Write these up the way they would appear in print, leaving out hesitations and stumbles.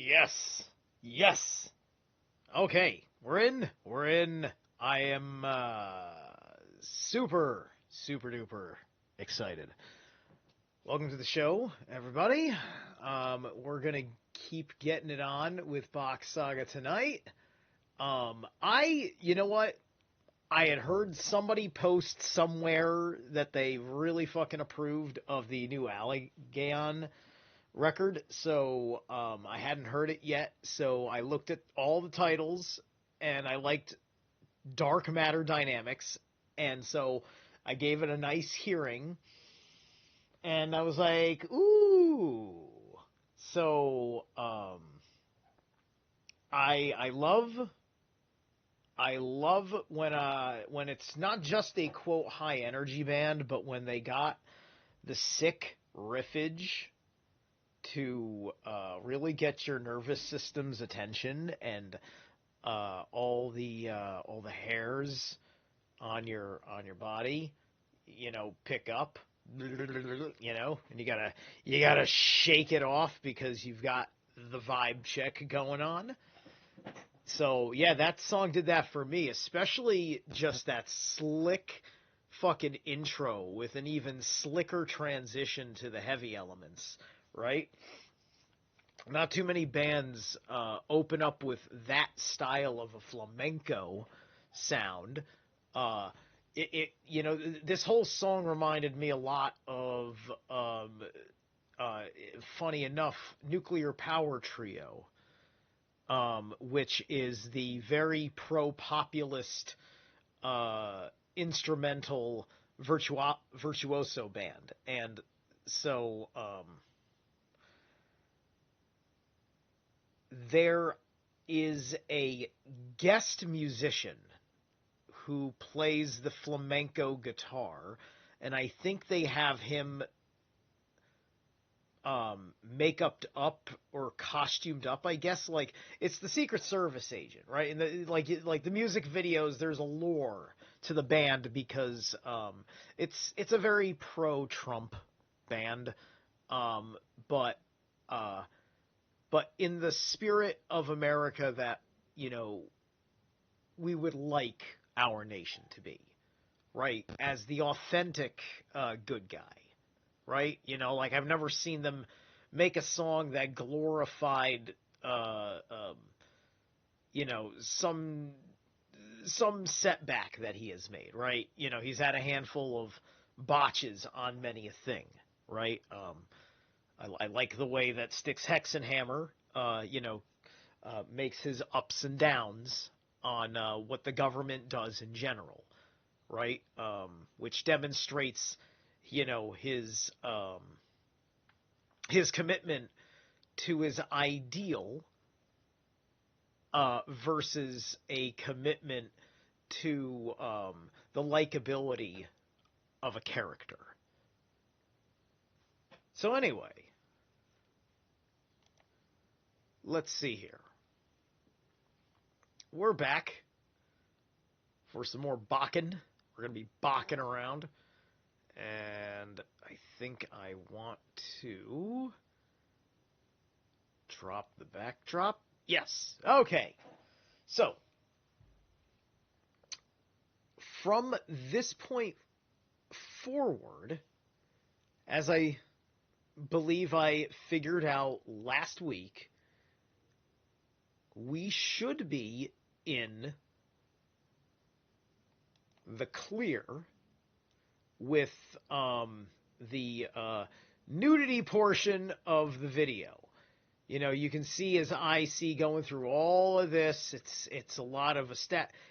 Yes. Yes. Okay. We're in. We're in. I am super, super duper excited. Welcome to the show, everybody. We're going to keep getting it on with Bock Saga tonight. You know what? I had heard somebody post somewhere that they really fucking approved of the new Allegaon record, so I hadn't heard it yet, so I looked at all the titles, and I liked Dark Matter Dynamics, and so I gave it a nice hearing, and I was like, ooh. So, I love when it's not just a quote high energy band, but when they got the sick riffage to really get your nervous system's attention, and all the hairs on your body, pick up, and you gotta shake it off because you've got the vibe check going on. So yeah, that song did that for me, especially just that slick fucking intro with an even slicker transition to the heavy elements, right? Not too many bands open up with that style of a flamenco sound. This whole song reminded me a lot of, funny enough, Nuclear Power Trio, which is the very pro-populist instrumental virtuoso band. And so there is a guest musician who plays the flamenco guitar, and I think they have him makeuped up or costumed up, I guess. Like, it's the Secret Service agent, right? And like the music videos, there's a lore to the band because it's a very pro-Trump band, but in the spirit of America that we would like our nation to be, right? As the authentic good guy. Right? Like, I've never seen them make a song that glorified, some setback that he has made, right? He's had a handful of botches on many a thing, right? I like the way that Styx Hexenhammer, makes his ups and downs on what the government does in general, right? Which demonstrates his commitment to his ideal versus a commitment to the likability of a character. So anyway, let's see here. We're back for some more Bockin'. We're going to be Bockin' around. And I think I want to drop the backdrop. Yes. Okay. So, from this point forward, as I believe I figured out last week, we should be in the clear with the nudity portion of the video. You can see as I see going through all of this, it's a lot of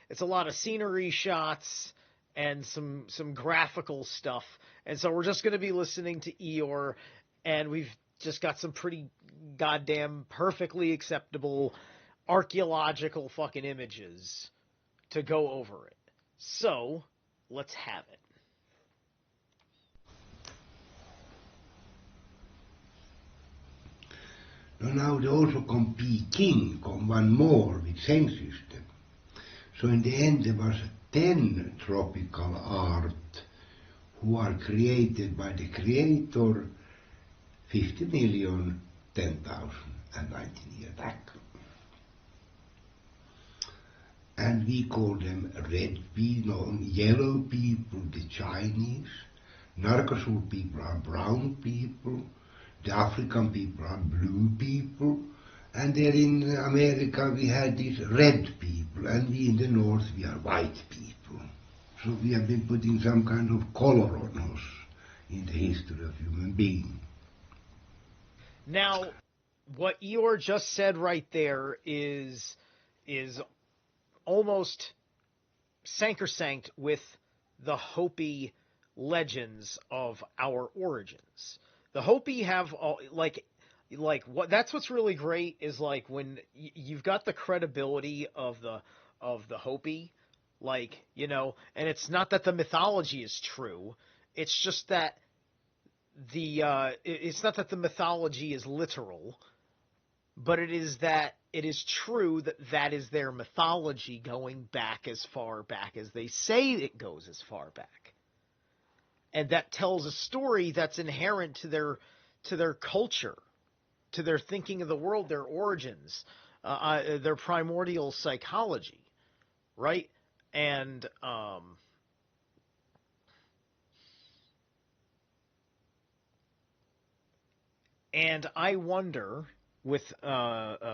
it's a lot of scenery shots and some graphical stuff. And so we're just going to be listening to Eeyore, and we've just got some pretty goddamn perfectly acceptable archaeological fucking images to go over it. So, let's have it. Now they also come Peking, come one more with same system. So in the end there was 10 tropical art who are created by the creator, 50 million, 10,000. and 19-year attack. And we call them red people, yellow people, the Chinese. Mercosur people are brown people. The African people are blue people. And there in America we had these red people, and we in the north we are white people. So we have been putting some kind of color on us in the history of human being. Now, what Eeyore just said right there is almost sacrosanct with the Hopi legends of our origins. The Hopi have like what that's what's really great is like when you've got the credibility of the Hopi, like, you know, and it's not that the mythology is true, it's just that it's not that the mythology is literal, but it is that it is true that that is their mythology going back as far back as they say it goes as far back. And that tells a story that's inherent to their culture, to their thinking of the world, their origins, their primordial psychology, right? And I wonder, with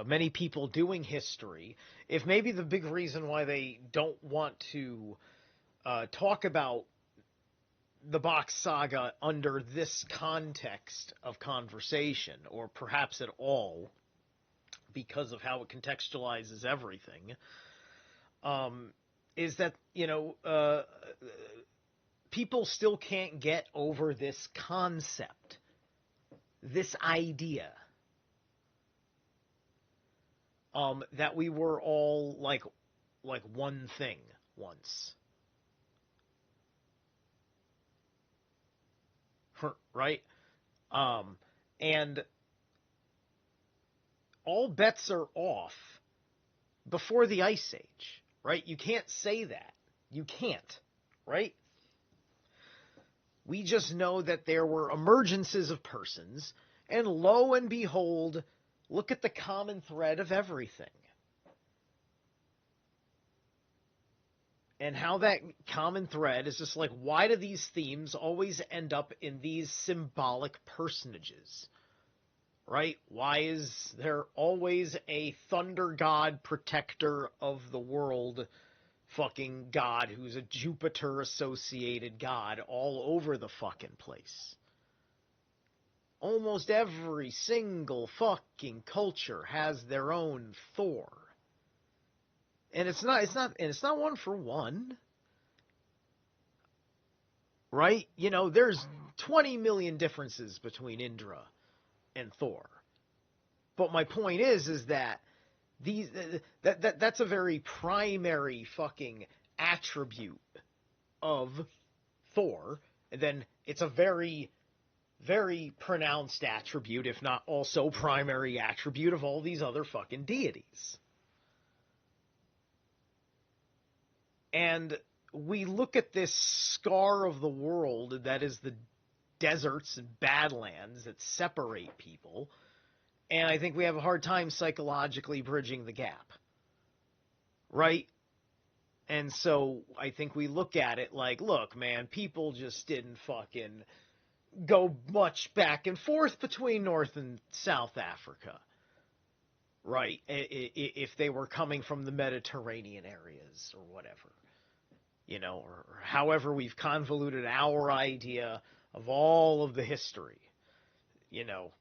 many people doing history, if maybe the big reason why they don't want to talk about the Bock saga under this context of conversation, or perhaps at all, because of how it contextualizes everything, is that, you know, people still can't get over this concept, this idea, that we were all like one thing once. Right? And all bets are off before the Ice Age, right? You can't say that. You can't, right? We just know that there were emergences of persons, and lo and behold, look at the common thread of everything. And how that common thread is just like, why do these themes always end up in these symbolic personages? Right? Why is there always a thunder god, protector of the world, fucking god who's a Jupiter-associated god all over the fucking place? Almost every single fucking culture has their own Thor. And it's not one for one. Right? You know, there's 20 million differences between Indra and Thor. But my point is that that's a very primary fucking attribute of Thor, and then it's a very, very pronounced attribute, if not also primary attribute, of all these other fucking deities. And we look at this scar of the world that is the deserts and badlands that separate people, and I think we have a hard time psychologically bridging the gap. Right? And so I think we look at it like, look, man, people just didn't fucking go much back and forth between North and South Africa. Right? If they were coming from the Mediterranean areas or whatever. You know, or however we've convoluted our idea of all of the history. You know,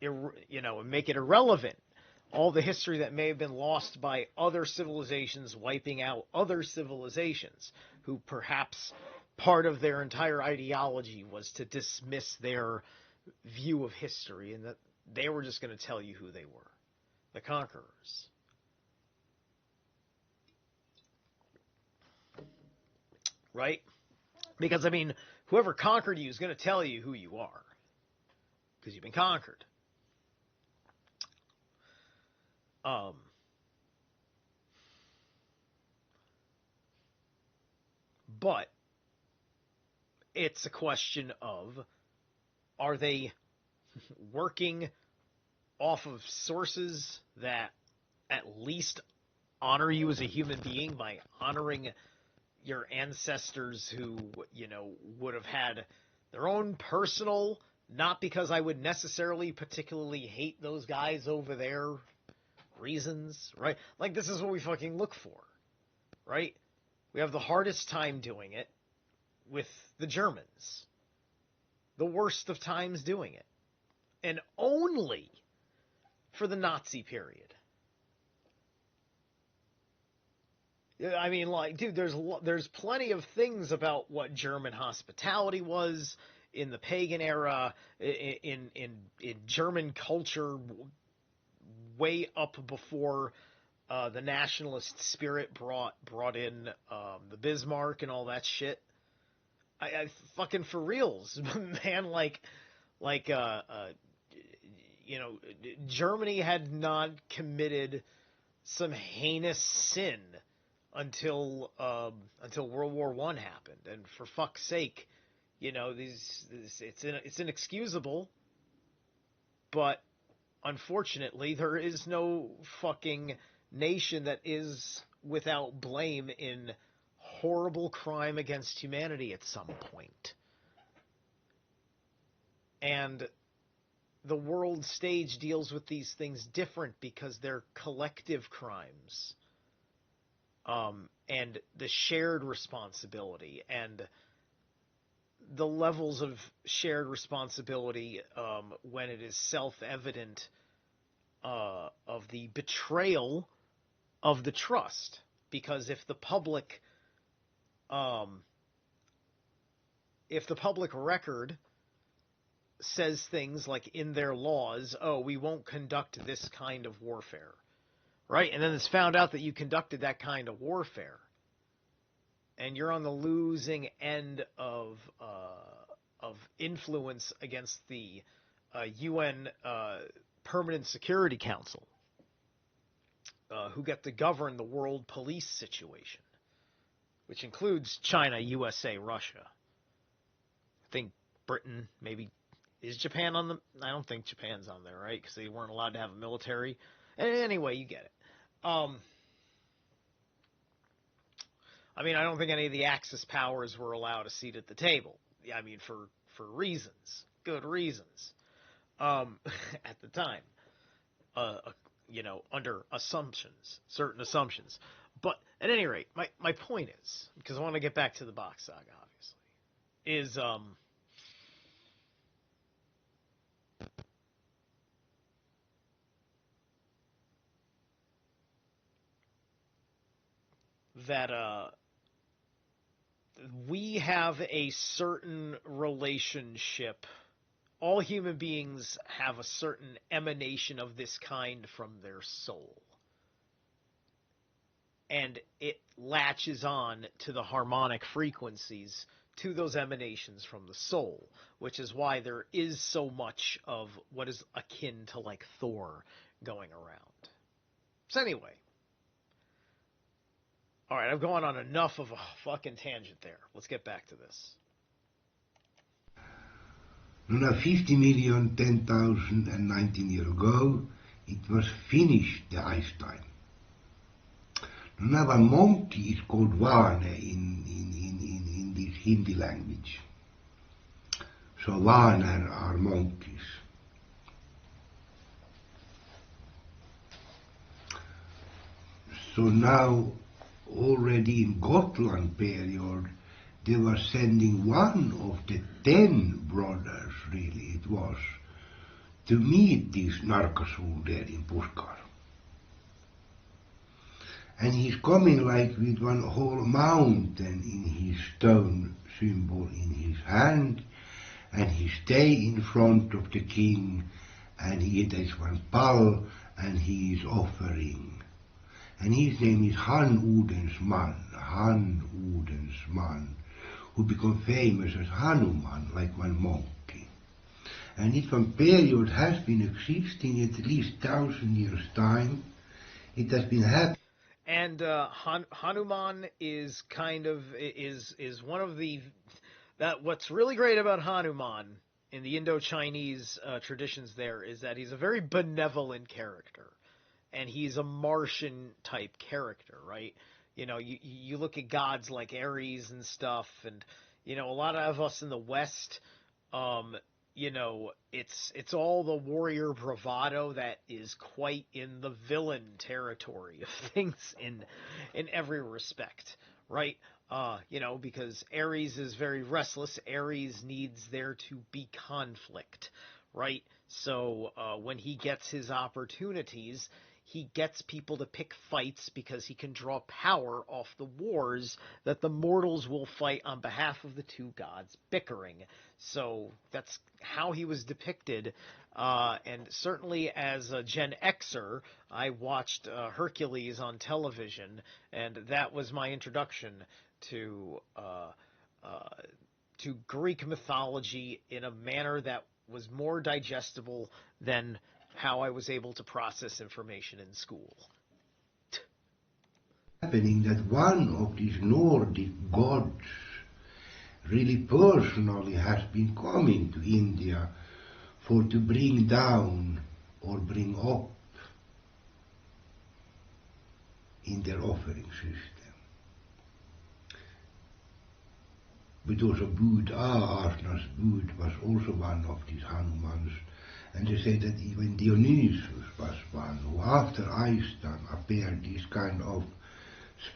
and make it irrelevant. All the history that may have been lost by other civilizations wiping out other civilizations, who perhaps part of their entire ideology was to dismiss their view of history, and that they were just going to tell you who they were, the conquerors. Right? Because, I mean, whoever conquered you is going to tell you who you are, because you've been conquered. But it's a question of, are they working off of sources that at least honor you as a human being by honoring your ancestors who, would have had their own personal, not because I would necessarily particularly hate those guys over there reasons, right? Like, this is what we fucking look for, right? We have the hardest time doing it with the Germans. The worst of times doing it. And only for the Nazi period. I mean, like, dude, there's plenty of things about what German hospitality was in the pagan era, in German culture, way up before the nationalist spirit brought in the Bismarck and all that shit. I fucking for reals, man. Germany had not committed some heinous sin until World War I happened, and for fuck's sake, it's inexcusable, but unfortunately, there is no fucking nation that is without blame in horrible crime against humanity at some point. And the world stage deals with these things different because they're collective crimes. And the shared responsibility and the levels of shared responsibility when it is self-evident of the betrayal of the trust. Because if the public record says things like in their laws, oh, we won't conduct this kind of warfare, right? And then it's found out that you conducted that kind of warfare, and you're on the losing end of influence against the UN Permanent Security Council, who get to govern the world police situation, which includes China, USA, Russia. I think Britain, maybe. Is Japan on the... I don't think Japan's on there, right? Because they weren't allowed to have a military. Anyway, you get it. I mean, I don't think any of the Axis powers were allowed a seat at the table. I mean, for reasons. Good reasons. At the time. Under assumptions. Certain assumptions. But, at any rate, my point is, because I want to get back to the Bock Saga, obviously, is... that we have a certain relationship. All human beings have a certain emanation of this kind from their soul. And it latches on to the harmonic frequencies, to those emanations from the soul, which is why there is so much of what is akin to like Thor going around. So anyway. All right, I've gone on enough of a fucking tangent there. Let's get back to this. Now, 50 million, 10,000 and 19 years ago, it was finished, the ice time. Now, a monkey is called Vane in this Hindi language. So, Vaner are monkeys. So now, already in Gotland period, they were sending one of the 10 brothers, really it was, to meet this Narkasul there in Puskar. And he's coming like with one whole mountain in his stone symbol in his hand, and he stay in front of the king, and he takes one pall, and he is offering. And his name is Han Udens man, who became famous as Hanuman, like one monkey. And it one period has been existing at least 1,000 years' time. It has been happening. And Hanuman is kind of is one of the that what's really great about Hanuman in the Indo-Chinese traditions there is that he's a very benevolent character, and he's a Martian type character, right? You look at gods like Ares and stuff, and a lot of us in the West, um, it's all the warrior bravado that is quite in the villain territory of things in every respect, right? Because Ares is very restless. Ares needs there to be conflict, right? So when he gets his opportunities, he gets people to pick fights because he can draw power off the wars that the mortals will fight on behalf of the two gods bickering. So that's how he was depicted. And certainly as a Gen Xer, I watched Hercules on television, and that was my introduction to Greek mythology in a manner that was more digestible than how I was able to process information in school. Happening that one of these Nordic gods really personally has been coming to India for to bring down or bring up in their offering system. But also Bud, Arna's Bud was also one of these Hanumans. And they say that even Dionysus was one who after ice time appeared these kind of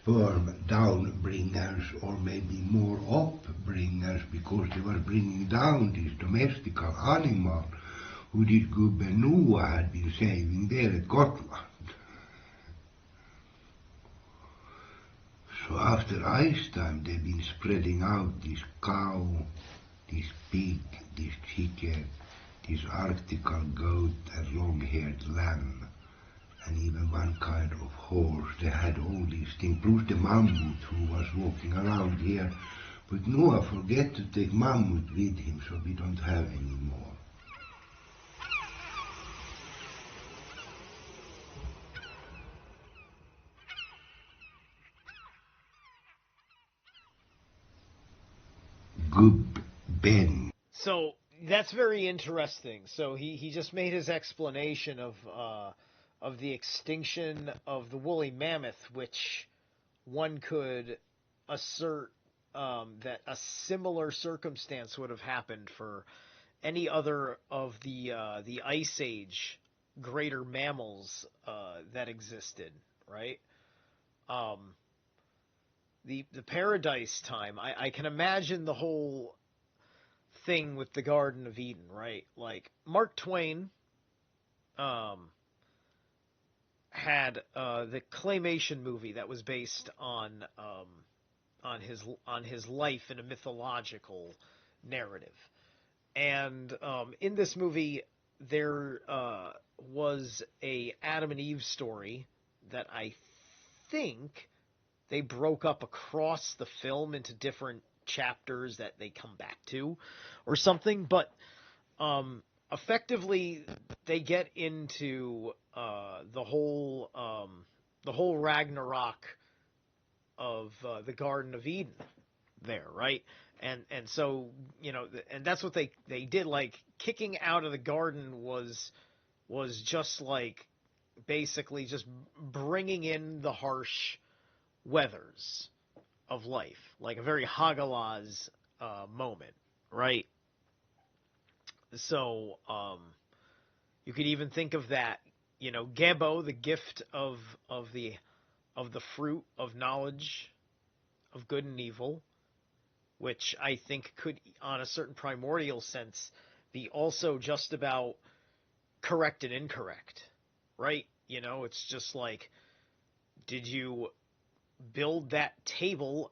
sperm downbringers or maybe more upbringers, because they were bringing down these domestical animals who this Gubbe Noah had been saving there at Gotland. So after ice time they've been spreading out this cow, this pig, this chicken, this arctical goat and long-haired lamb, and even one kind of horse. They had all these things, plus the mammoth who was walking around here. But Noah forget to take mammoth with him, so we don't have any more. Gub Ben. So that's very interesting. So he just made his explanation of the extinction of the woolly mammoth, which one could assert that a similar circumstance would have happened for any other of the Ice Age greater mammals that existed, right? The Paradise Time. I can imagine the whole thing with the Garden of Eden, right? Like Mark Twain had the claymation movie that was based on his life in a mythological narrative. And in this movie, there was a Adam and Eve story that I think they broke up across the film into different chapters that they come back to or something. But effectively, they get into the whole Ragnarok of the Garden of Eden there, right? And so, and that's what they did. Like, kicking out of the garden was just like basically just bringing in the harsh weathers of life, like a very Hagalaz moment, right? So you could even think of that, Gebo, the gift of the fruit of knowledge of good and evil, which I think could, on a certain primordial sense, be also just about correct and incorrect, right? It's just like, did you build that table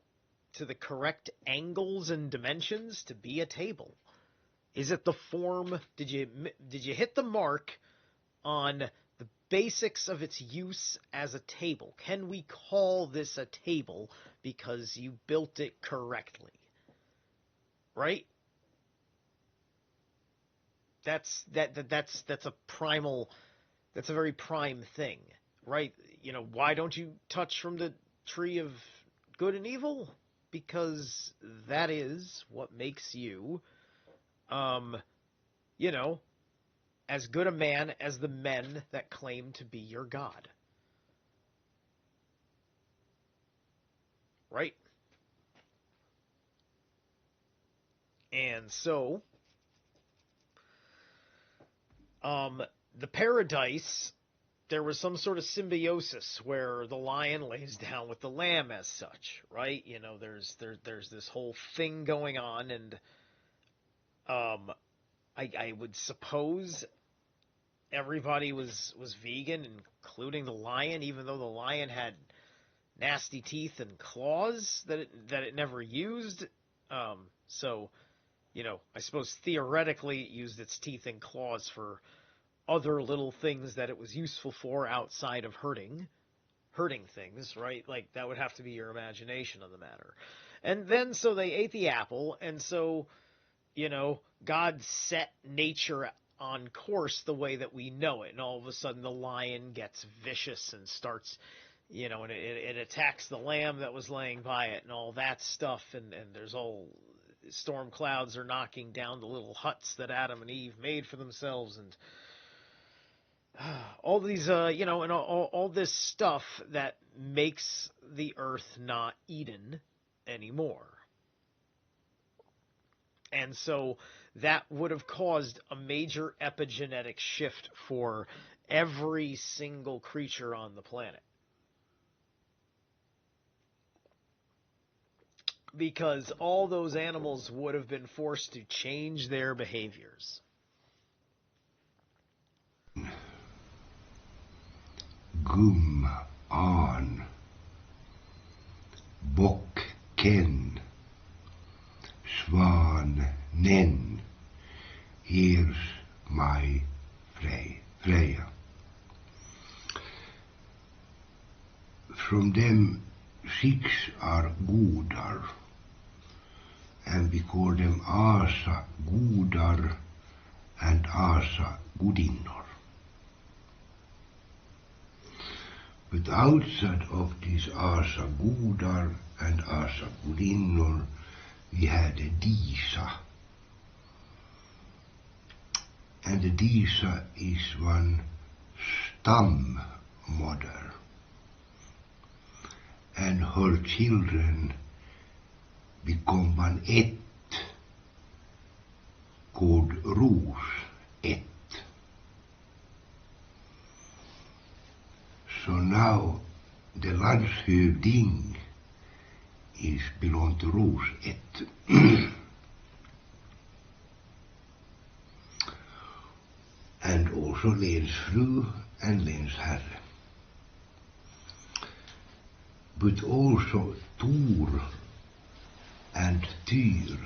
to the correct angles and dimensions to be a table? Is it the form? Did you hit the mark on the basics of its use as a table? Can we call this a table because you built it correctly? Right? That's a primal, that's a very prime thing, right? Why don't you touch from the tree of good and evil? Because that is what makes you you know, as good a man as the men that claim to be your god. Right? And so, the paradise, there was some sort of symbiosis where the lion lays down with the lamb as such, right? You know, there's this whole thing going on, and I would suppose everybody was vegan, including the lion, even though the lion had nasty teeth and claws that it never used. So, you know, I suppose theoretically it used its teeth and claws for other little things that it was useful for outside of hurting things, right? Like, that would have to be your imagination on the matter. And then, so they ate the apple, and so, you know, God set nature on course the way that we know it, and all of a sudden the lion gets vicious and starts, you know, and it attacks the lamb that was laying by it and all that stuff, and there's all storm clouds are knocking down the little huts that Adam and Eve made for themselves, and all these, you know, and all this stuff that makes the earth not Eden anymore. And so that would have caused a major epigenetic shift for every single creature on the planet. Because all those animals would have been forced to change their behaviors. Gum an, Bock ken, Svanen, here's my Freya. From them 6 are gudar, and we call them Asa gudar and Asa gudinnor. But outside of this Asa gudar and Asa gudinnor, we had a Disa. And the Disa is one stammother. And her children become one ett, called Ros ett. So now the landshövding is belong to Ros ett. And also länsfru and länsherre. But also Tor and Tyr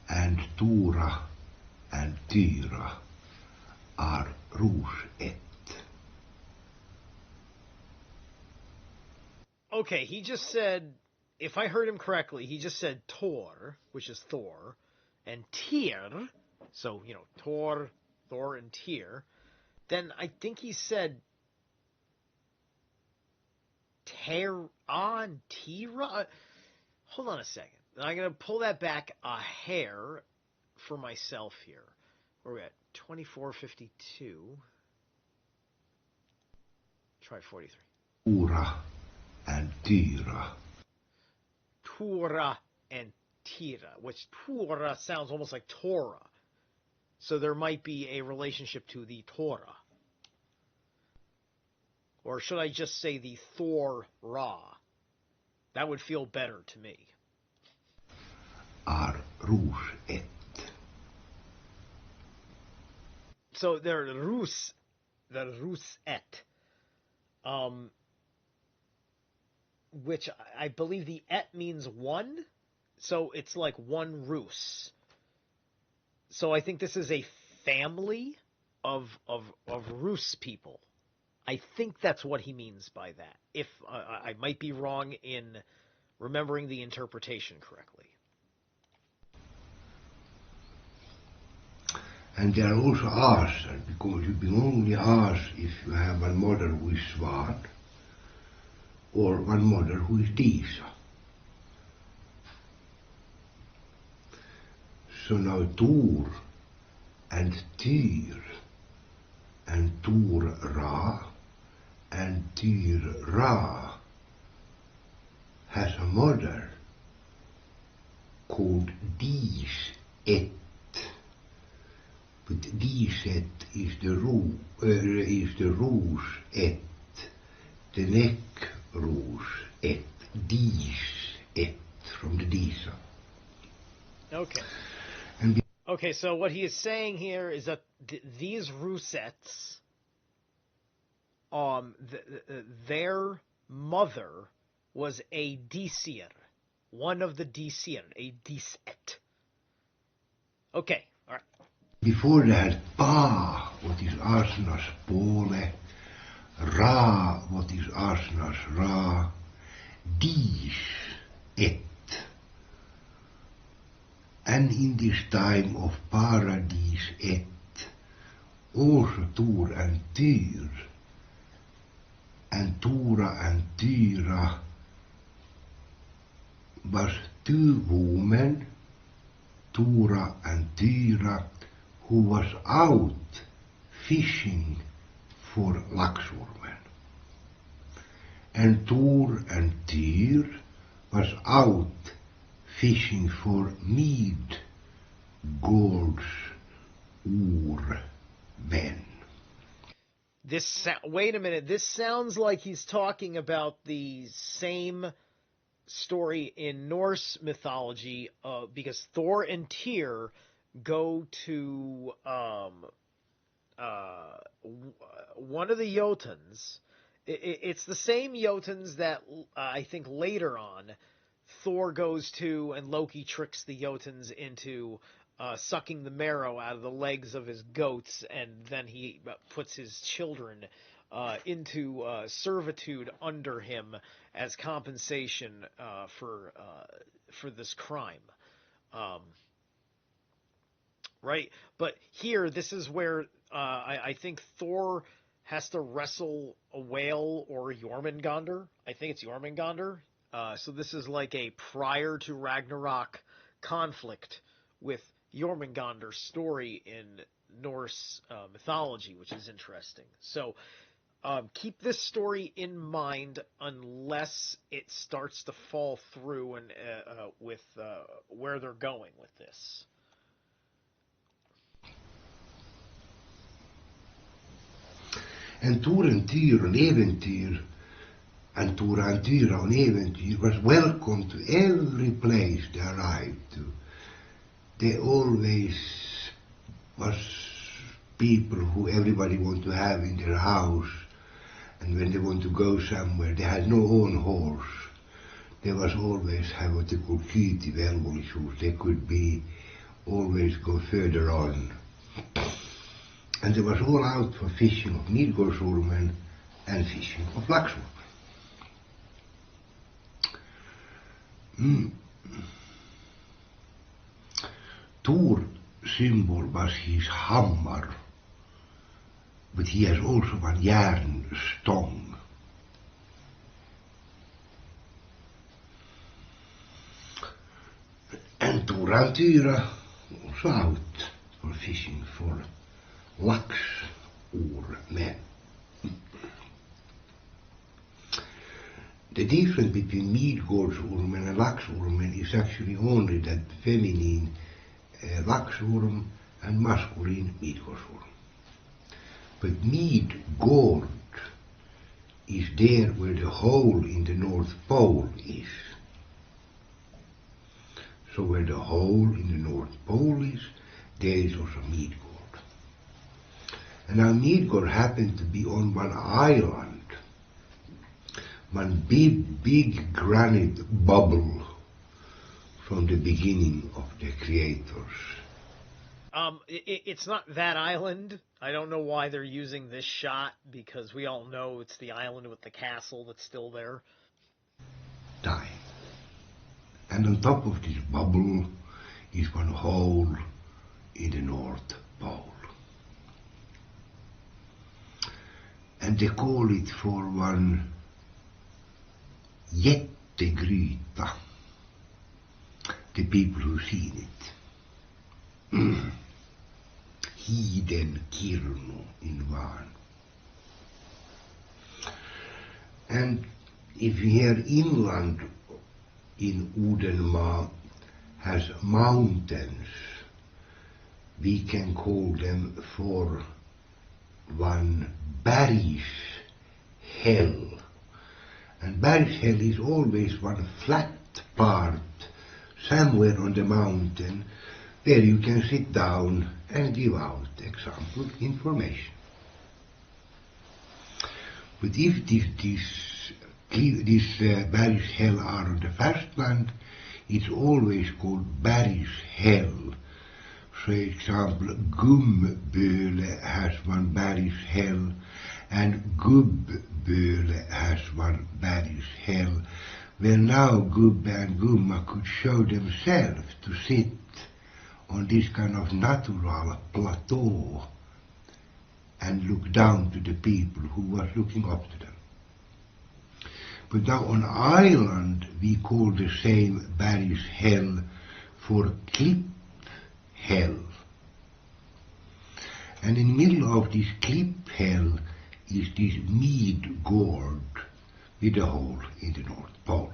and Tora and Tyra are Ros ett. Okay, he just said, if I heard him correctly, he just said Tor, which is Thor, and Tyr, so, you know, Thor, and Tyr. Then I think he said Tira. Hold on a second. I'm going to pull that back a hair for myself here. Where are we at? 2452. Try 43. Tora and Tyra. Tora and Tira, which Tora sounds almost like Torah. So there might be a relationship to the Torah. Or should I just say the Thor-Ra? That would feel better to me. Are Ros ett. So they're Rus et. Which I believe the et means one. So it's like one Rus. So I think this is a family of Rus people. I think that's what he means by that. If I might be wrong in remembering the interpretation correctly. And they are also Aser, because you can only As if you have one mother who is Svan, or one mother who is Disa. So now Tor and Tyr, and Tor Ra, and Tyr Ra has a mother called Dis-et. But Dis-et is the rose-et, the neck rose-et, Dis-et, from the Disa. Okay. And Okay, so what he is saying here is that these rosettes, their mother was a Disir, one of the Disir, a Dis-et. Okay, all right. before that, Pa, what is Asnas pole, Ra, what is Asnas Ra, Dis-et. And in this time of Paradis-et, also Tor and Tyr, and Tora and Tyra was two women, Tora and Tyra, who was out fishing for laxormen. And Tor and Tyr was out fishing for mead gods men. Wait a minute. This sounds like he's talking about the same story in Norse mythology, because Thor and Tyr go to one of the Jotuns. It's the same Jotuns that I think later on Thor goes to, and Loki tricks the Jotuns into sucking the marrow out of the legs of his goats, and then he puts his children into servitude under him as compensation for this crime. Right? But here, this is where I think Thor has to wrestle a whale or a Jormungandr. I think it's Jormungandr. So this is like a prior to Ragnarok conflict with Jormungandr's story in Norse mythology, which is interesting. So keep this story in mind unless it starts to fall through and with where they're going with this. And Tor and Tyr on äventyr, and Tor and Tyr on äventyr was welcome to every place they arrived to. They always was people who everybody want to have in their house, and when they want to go somewhere, they had no own horse. They was always have what they call kyytivelvollisuus. They could be always go further on. And they was all out for fishing of Midgårdsormen and fishing of laxormen. Thor symbol was his hammer, but he has also one järnstång. And Thor and Tyra also out for fishing for laxormen. The difference between Midgårdsormen and laxormen is actually only that feminine laxorm and masculine Midgårdsorm. But Midgård is there where the hole in the North Pole is. So where the hole in the North Pole is, there is also Midgård. And now Midgård happened to be on one island, one big granite bubble from the beginning of the creators. It's not that island. I don't know why they're using this shot, because we all know it's the island with the castle that's still there. Die. And on top of this bubble is one hole in the North Pole. And they call it for one jättegryta, the people who've seen it. Hiden Kirnu in Van. And if here inland in Udenma has mountains, we can call them for one bergshäll. And bergshäll is always one flat part somewhere on the mountain where you can sit down and give out example information. But if these bergshäll are on the fastland, it's always called bergshäll. For example, Gumböle has one bergshäll and Gubböle has one bergshäll, where now Gubbe and Gumma could show themselves to sit on this kind of natural plateau and look down to the people who was looking up to them. But now on island we call the same bergshäll for klipphäll. And in the middle of this klipphäll is this Midgård with a hole in the North Pole.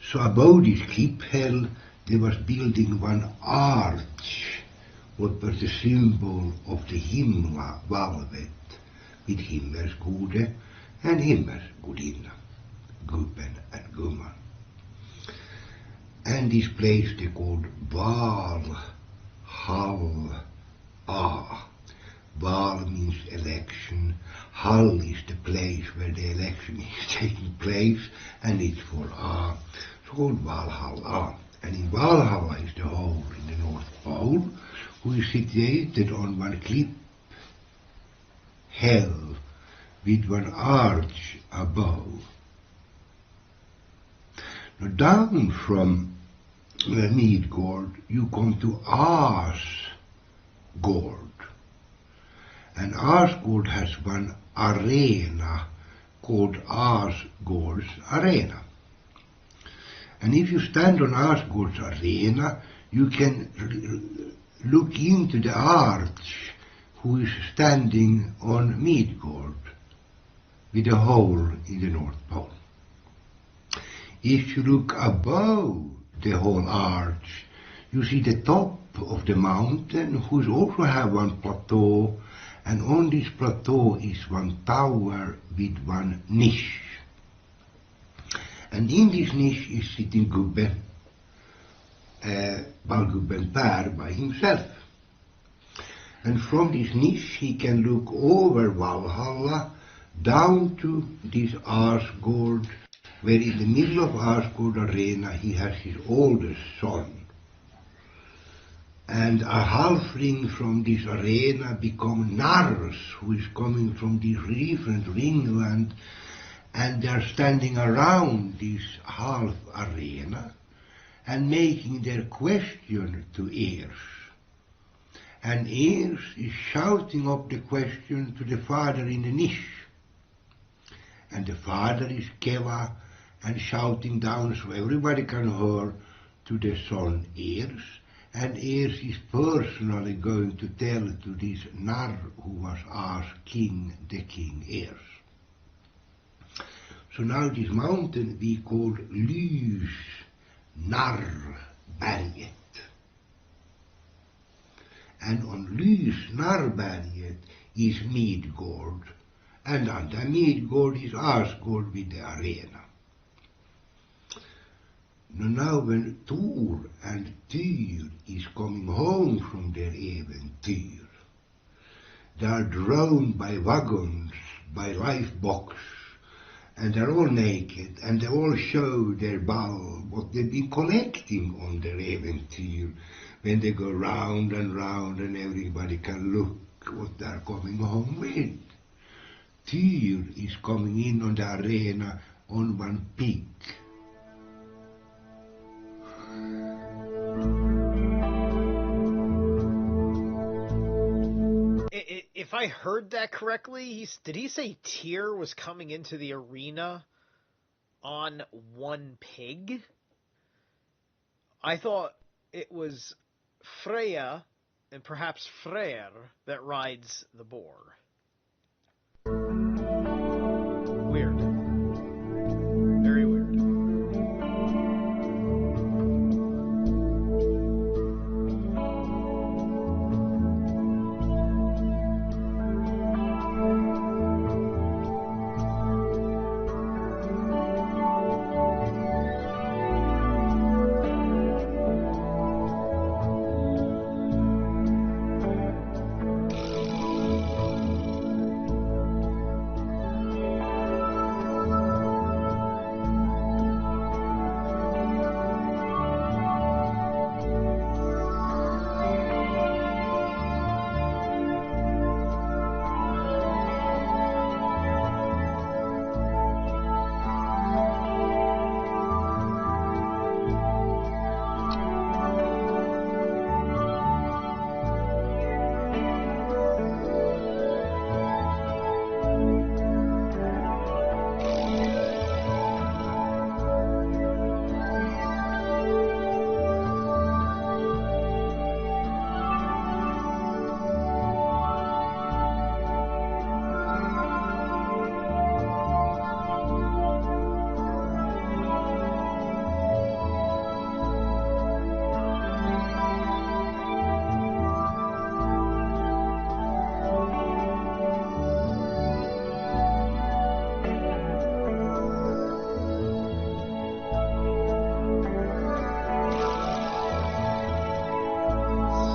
So above this klipphäll there was building one arch, what was the symbol of the himlavalvet with himmelsgode and himmelsgudinna, Gubben and Gumman. And this place they called Valhalla. Val means election. Hall is the place where the election is taking place, and it's for it's called Valhalla. And in Valhalla is the hole in the North Pole, who is situated on one cliff hill with one arch above. Now down from Midgård you come to Asgård. And Asgård has one arena called Asgårds Arena. And if you stand on Asgårds Arena, you can look into the arch who is standing on Midgård with a hole in the North Pole. If you look above the whole arch, you see the top of the mountain, who also have one plateau, and on this plateau is one tower with one niche. And in this niche is sitting Gubbe, Valgubben Per by himself. And from this niche he can look over Valhalla down to this Asgård, where in the middle of Asgård Arena he has his oldest son. And a halfling from this arena become Nars, who is coming from this different ringland, and they are standing around this half arena and making their question to Ers. And Ers is shouting up the question to the father in the niche. And the father is Keva and shouting down so everybody can hear to the son Ers. And Ers is personally going to tell to this Narr who was asked the king Ers. So now this mountain we call Lysnarrberget. And on Lysnarrberget is Midgård, and under Midgård is Asgård with the arena. Now when Thor and Tyr is coming home from their äventyr, they are drawn by wagons, by lifebocks, and they're all naked, and they all show their ball, what they've been collecting on their äventyr, when they go round, and everybody can look what they're coming home with. Tyr is coming in on the arena on one pig. If I heard that correctly, did he say Tyr was coming into the arena on one pig? I thought it was Freya and perhaps Freyr that rides the boar. Weird. Very weird.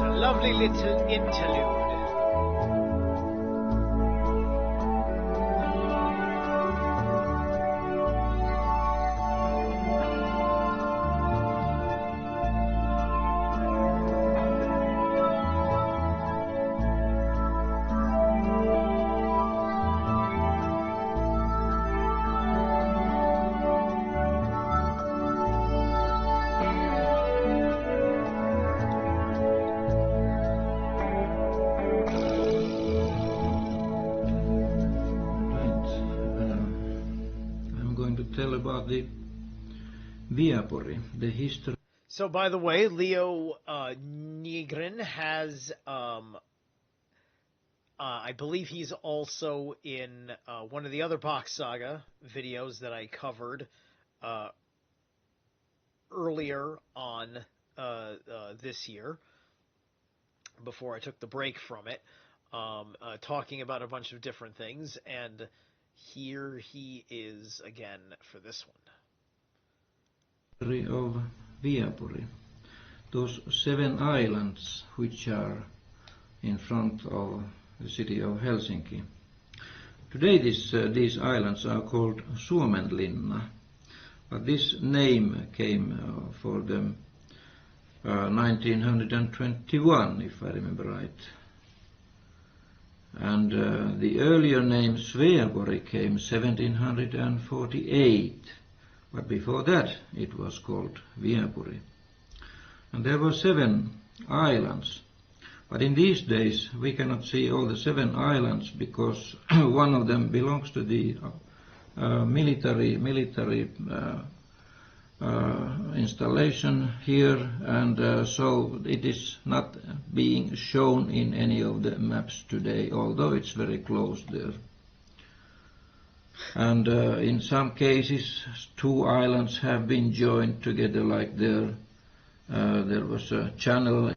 Lovely little interlude. Tell about the Viapuri, the history. So, by the way, Leo Nygren has, I believe he's also in one of the other Bock Saga videos that I covered earlier on this year, before I took the break from it, talking about a bunch of different things, and here he is again for this one. Of Viapuri, those 7 islands which are in front of the city of Helsinki. Today these islands are called Suomenlinna, but this name came for them 1921, if I remember right. And the earlier name Sveaborg came 1748, but before that it was called Viapuri. And there were 7 islands, but in these days we cannot see all the 7 islands because one of them belongs to the military installation here, and so it is not being shown in any of the maps today, although it's very close there. And in some cases 2 islands have been joined together, like there was a channel.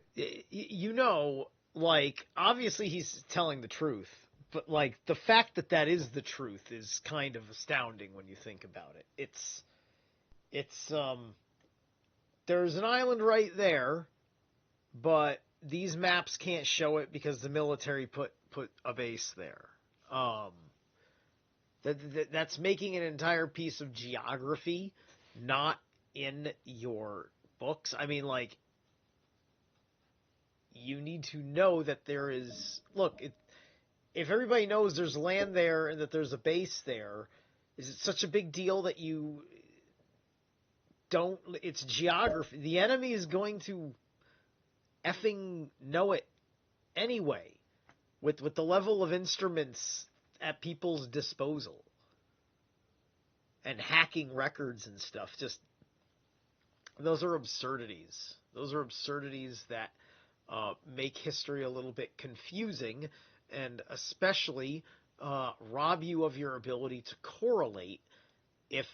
You know, like, obviously he's telling the truth, but like the fact that that is the truth is kind of astounding when you think about it. It's there's an island right there, but these maps can't show it because the military put a base there. That's making an entire piece of geography not in your books. I mean, like, you need to know that there is... Look, if everybody knows there's land there and that there's a base there, is it such a big deal that you don't... It's geography. The enemy is going to effing know it anyway, with the level of instruments at people's disposal and hacking records and stuff. Just, those are absurdities. Those are absurdities that make history a little bit confusing, and especially rob you of your ability to correlate if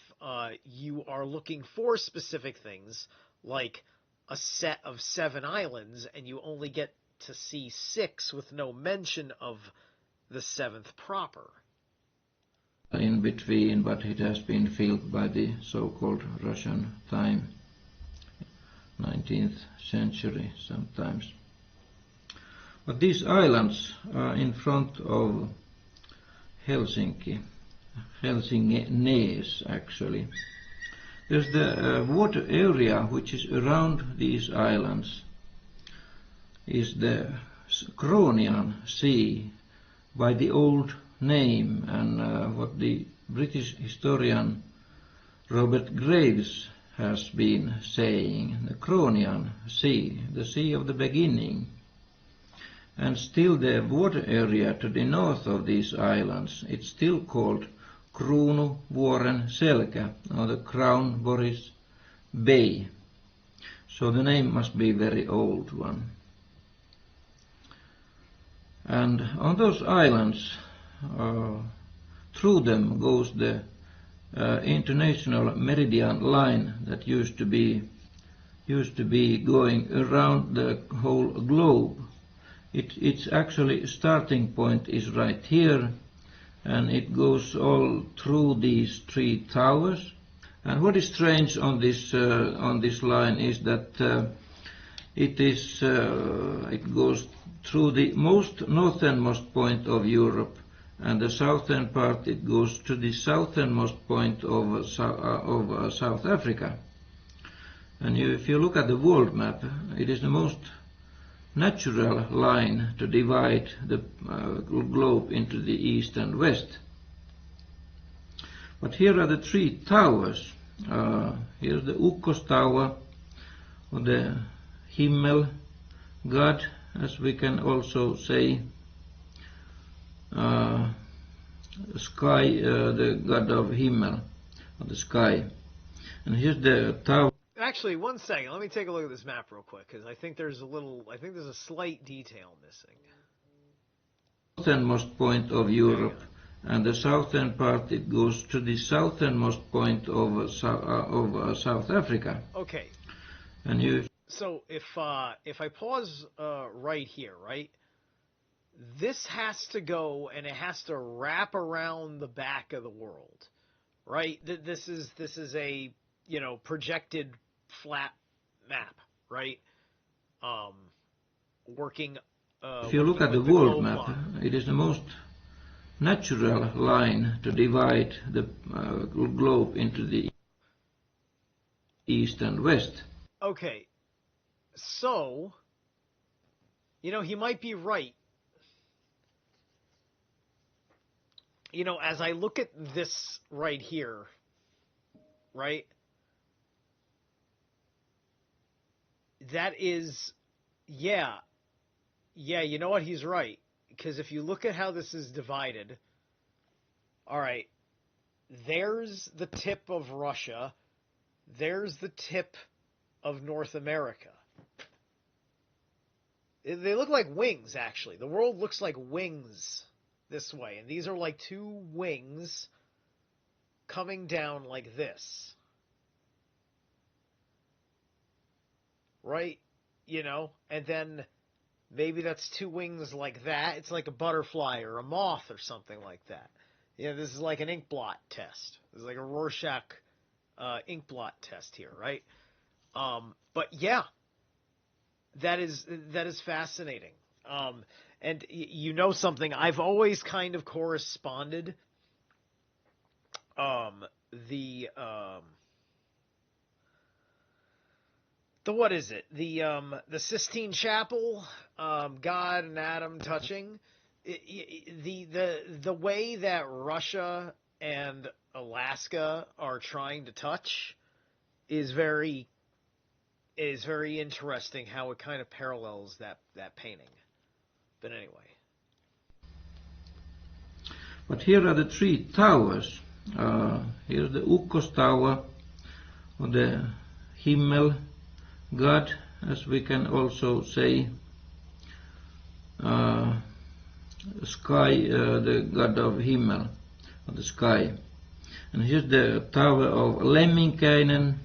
you are looking for specific things, like a set of 7 islands, and you only get to see 6 with no mention of the 7th proper. In between, but it has been filled by the so-called Russian time, 19th century sometimes. But these islands are in front of Helsinki, Helsingnes actually. There's the water area which is around these islands is the Cronian Sea by the old name, and what the British historian Robert Graves has been saying, the Cronian Sea, the sea of the beginning. And still the water area to the north of these islands, it's still called Kruunuvuoren Selkä, or the Crown Boris Bay. So the name must be a very old one. And on those islands, through them goes the international meridian line that used to be going around the whole globe. Its actually starting point is right here, and it goes all through these 3 towers. And what is strange on this line is that it goes through the most northernmost point of Europe, and the southern part it goes to the southernmost point of South Africa. And if you look at the world map, it is the most natural line to divide the globe into the east and west. But here are the 3 towers. Here's the Ukkos Tower, or the Himmel God, as we can also say, sky, the god of Himmel, or the sky. And here's the tower. Actually, one second. Let me take a look at this map real quick, because I think there's a slight detail missing. Southernmost point of Europe, and the southern part it goes to the southernmost point of South Africa. Okay. And so if I pause right here, right, this has to go and it has to wrap around the back of the world, right? This is a projected flat map, right? Working. If you look at the world map, it is the most natural line to divide the globe into the east and west. Okay, so he might be right. As I look at this right here, right? That is, yeah, you know what? He's right. Because if you look at how this is divided, all right, there's the tip of Russia, there's the tip of North America. They look like wings, actually. The world looks like wings this way. And these are like 2 wings coming down like this. Right? And then maybe that's 2 wings like that. It's like a butterfly or a moth or something like that. This is like an ink blot test. This is like a Rorschach ink blot test here, right? But yeah, that is fascinating. And something, I've always kind of corresponded the what is it? The Sistine Chapel, God and Adam touching. The way that Russia and Alaska are trying to touch is very interesting. How it kind of parallels that painting. But anyway. But here are the 3 towers. Here's the Ukkos Tower, or the Himmel God, as we can also say. sky, the god of Himmel, of the sky. And here's the tower of Lemminkäinen,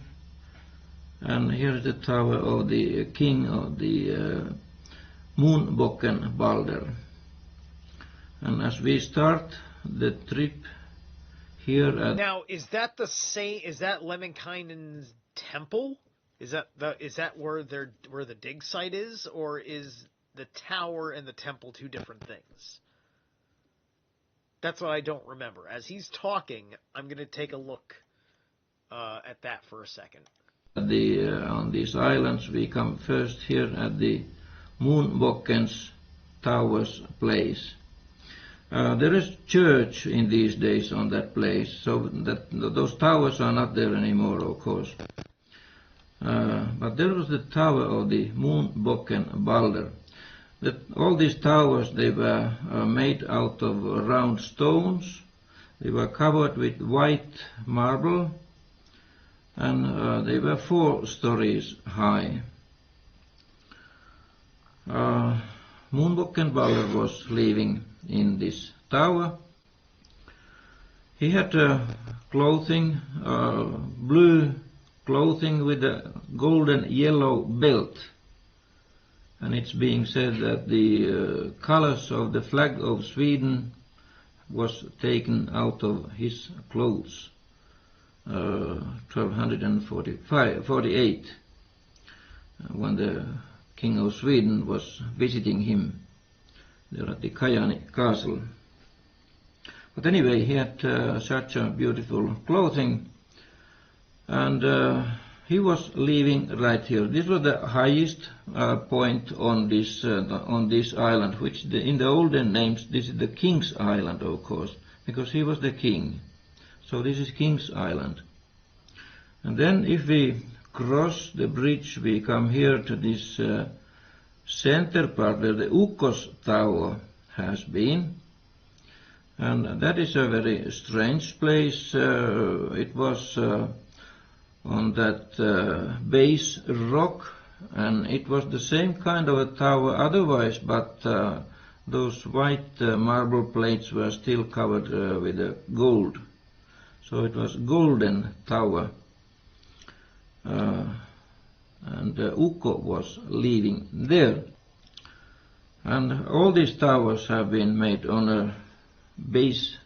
and here's the tower of the king of the Moonbocken Balder. And as we start the trip here at... Now, is that the same? Is that Lemminkäinen's temple? Is that where the dig site is, or is the tower and the temple two different things? That's what I don't remember. As he's talking, I'm going to take a look at that for a second. On these islands, we come first here at the Moonbocken's Towers place. There is church in these days on that place, so that those towers are not there anymore, of course. But there was the tower of the Moonbocken Balder. All these towers, they were made out of round stones. They were covered with white marble, and they were 4 stories high. Moonbocken Balder was living in this tower. He had clothing, blue clothing with a golden yellow belt. And it's being said that the colors of the flag of Sweden was taken out of his clothes, 1248, when the King of Sweden was visiting him there at the Kajani castle. But anyway, he had such a beautiful clothing, and he was living right here. This was the highest point on this island, which in the olden names, this is the King's Island, of course, because he was the king. So this is King's Island. And then if we cross the bridge, we come here to this center part where the Ukkos Tower has been. And that is a very strange place. It was on that base rock, and it was the same kind of a tower otherwise, but those white marble plates were still covered with gold. So it was golden tower, and Ukko was living there. And all these towers have been made on a base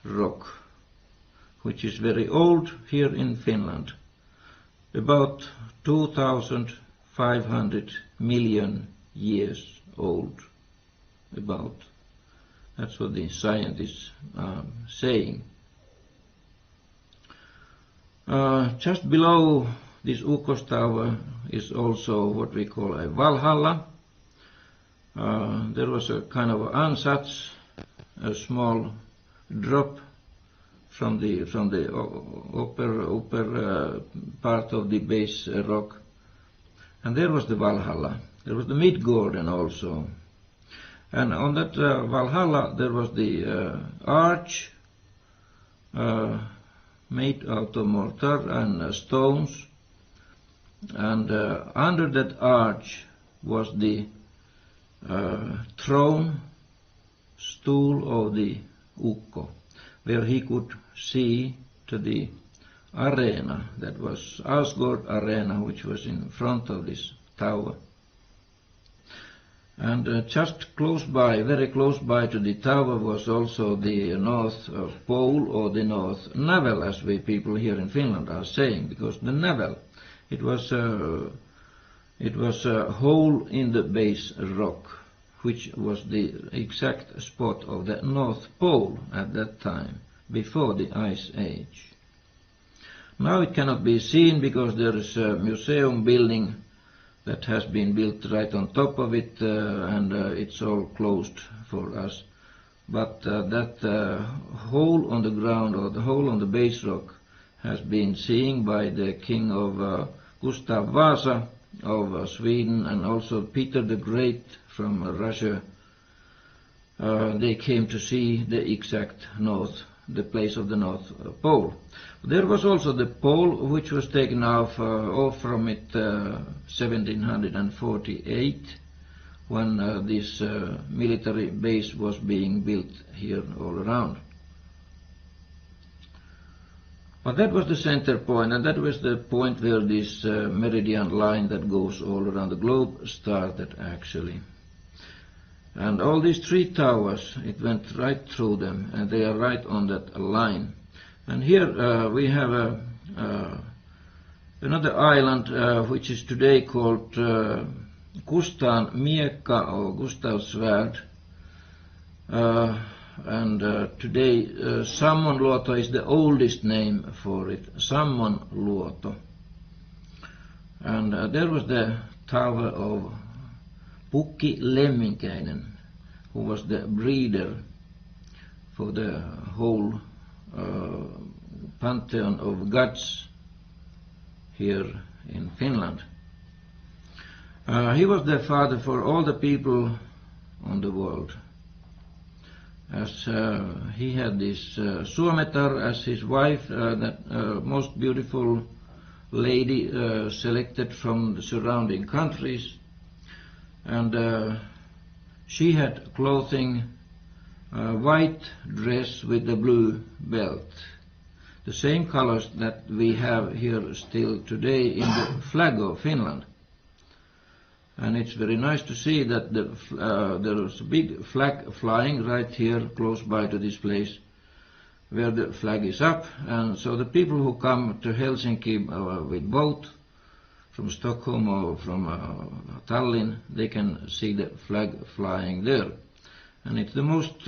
rock, which is very old here in Finland, about 2,500 million years old, about. That's what the scientists are saying. Just below this Ukkos Tower is also what we call a Valhalla. There was a kind of ansatz, a small drop from the upper part of the base rock, and there was the Valhalla. There was the Midgården also, and on that Valhalla there was the arch made out of mortar and stones, and under that arch was the throne stool of the Ukko, where he could see to the arena, that was Asgård Arena, which was in front of this tower. And just close by, very close by to the tower, was also the North Pole, or the North Navel, as we people here in Finland are saying, because the Navel, it was a hole in the base rock, which was the exact spot of the North Pole at that time, before the Ice Age. Now it cannot be seen because there is a museum building that has been built right on top of it, and it's all closed for us. But that hole on the ground, or the hole on the base rock, has been seen by the king of Gustav Vasa of Sweden, and also Peter the Great from Russia. They came to see the exact the place of the North Pole. There was also the pole, which was taken off from it 1748, when this military base was being built here all around. But that was the center point, and that was the point where this meridian line that goes all around the globe started actually. And all these three towers, it went right through them, and they are right on that line. And here we have another island which is today called Kustaan Miekka or Gustavsvärd. And today Sammonluoto is the oldest name for it, Sammonluoto. And there was the tower of Pukki Lemminkäinen, who was the breeder for the whole pantheon of gods here in Finland. He was the father for all the people on the world, as he had this Suometar as his wife, that most beautiful lady selected from the surrounding countries, and she had clothing, white dress with a blue belt, the same colors that we have here still today in the flag of Finland. And it's very nice to see that there is a big flag flying right here close by to this place where the flag is up. And so the people who come to Helsinki with boat from Stockholm or from Tallinn, they can see the flag flying there. And it's the most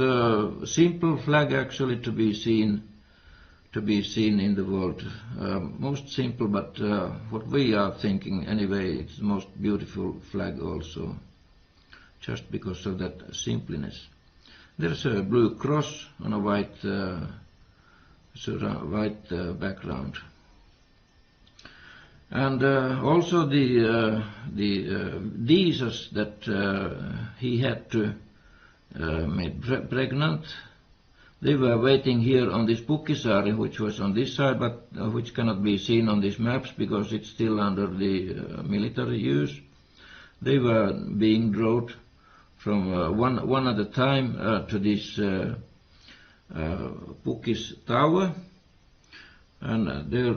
simple flag actually to be seen in the world. Most simple, but what we are thinking anyway, it's the most beautiful flag also, just because of that simpleness. There's a blue cross on a white background. And also the Jesus that he had to make pregnant, they were waiting here on this Pukkisaari, which was on this side, but which cannot be seen on these maps because it's still under the military use. They were being brought from one at a time to this Pukkis tower, and there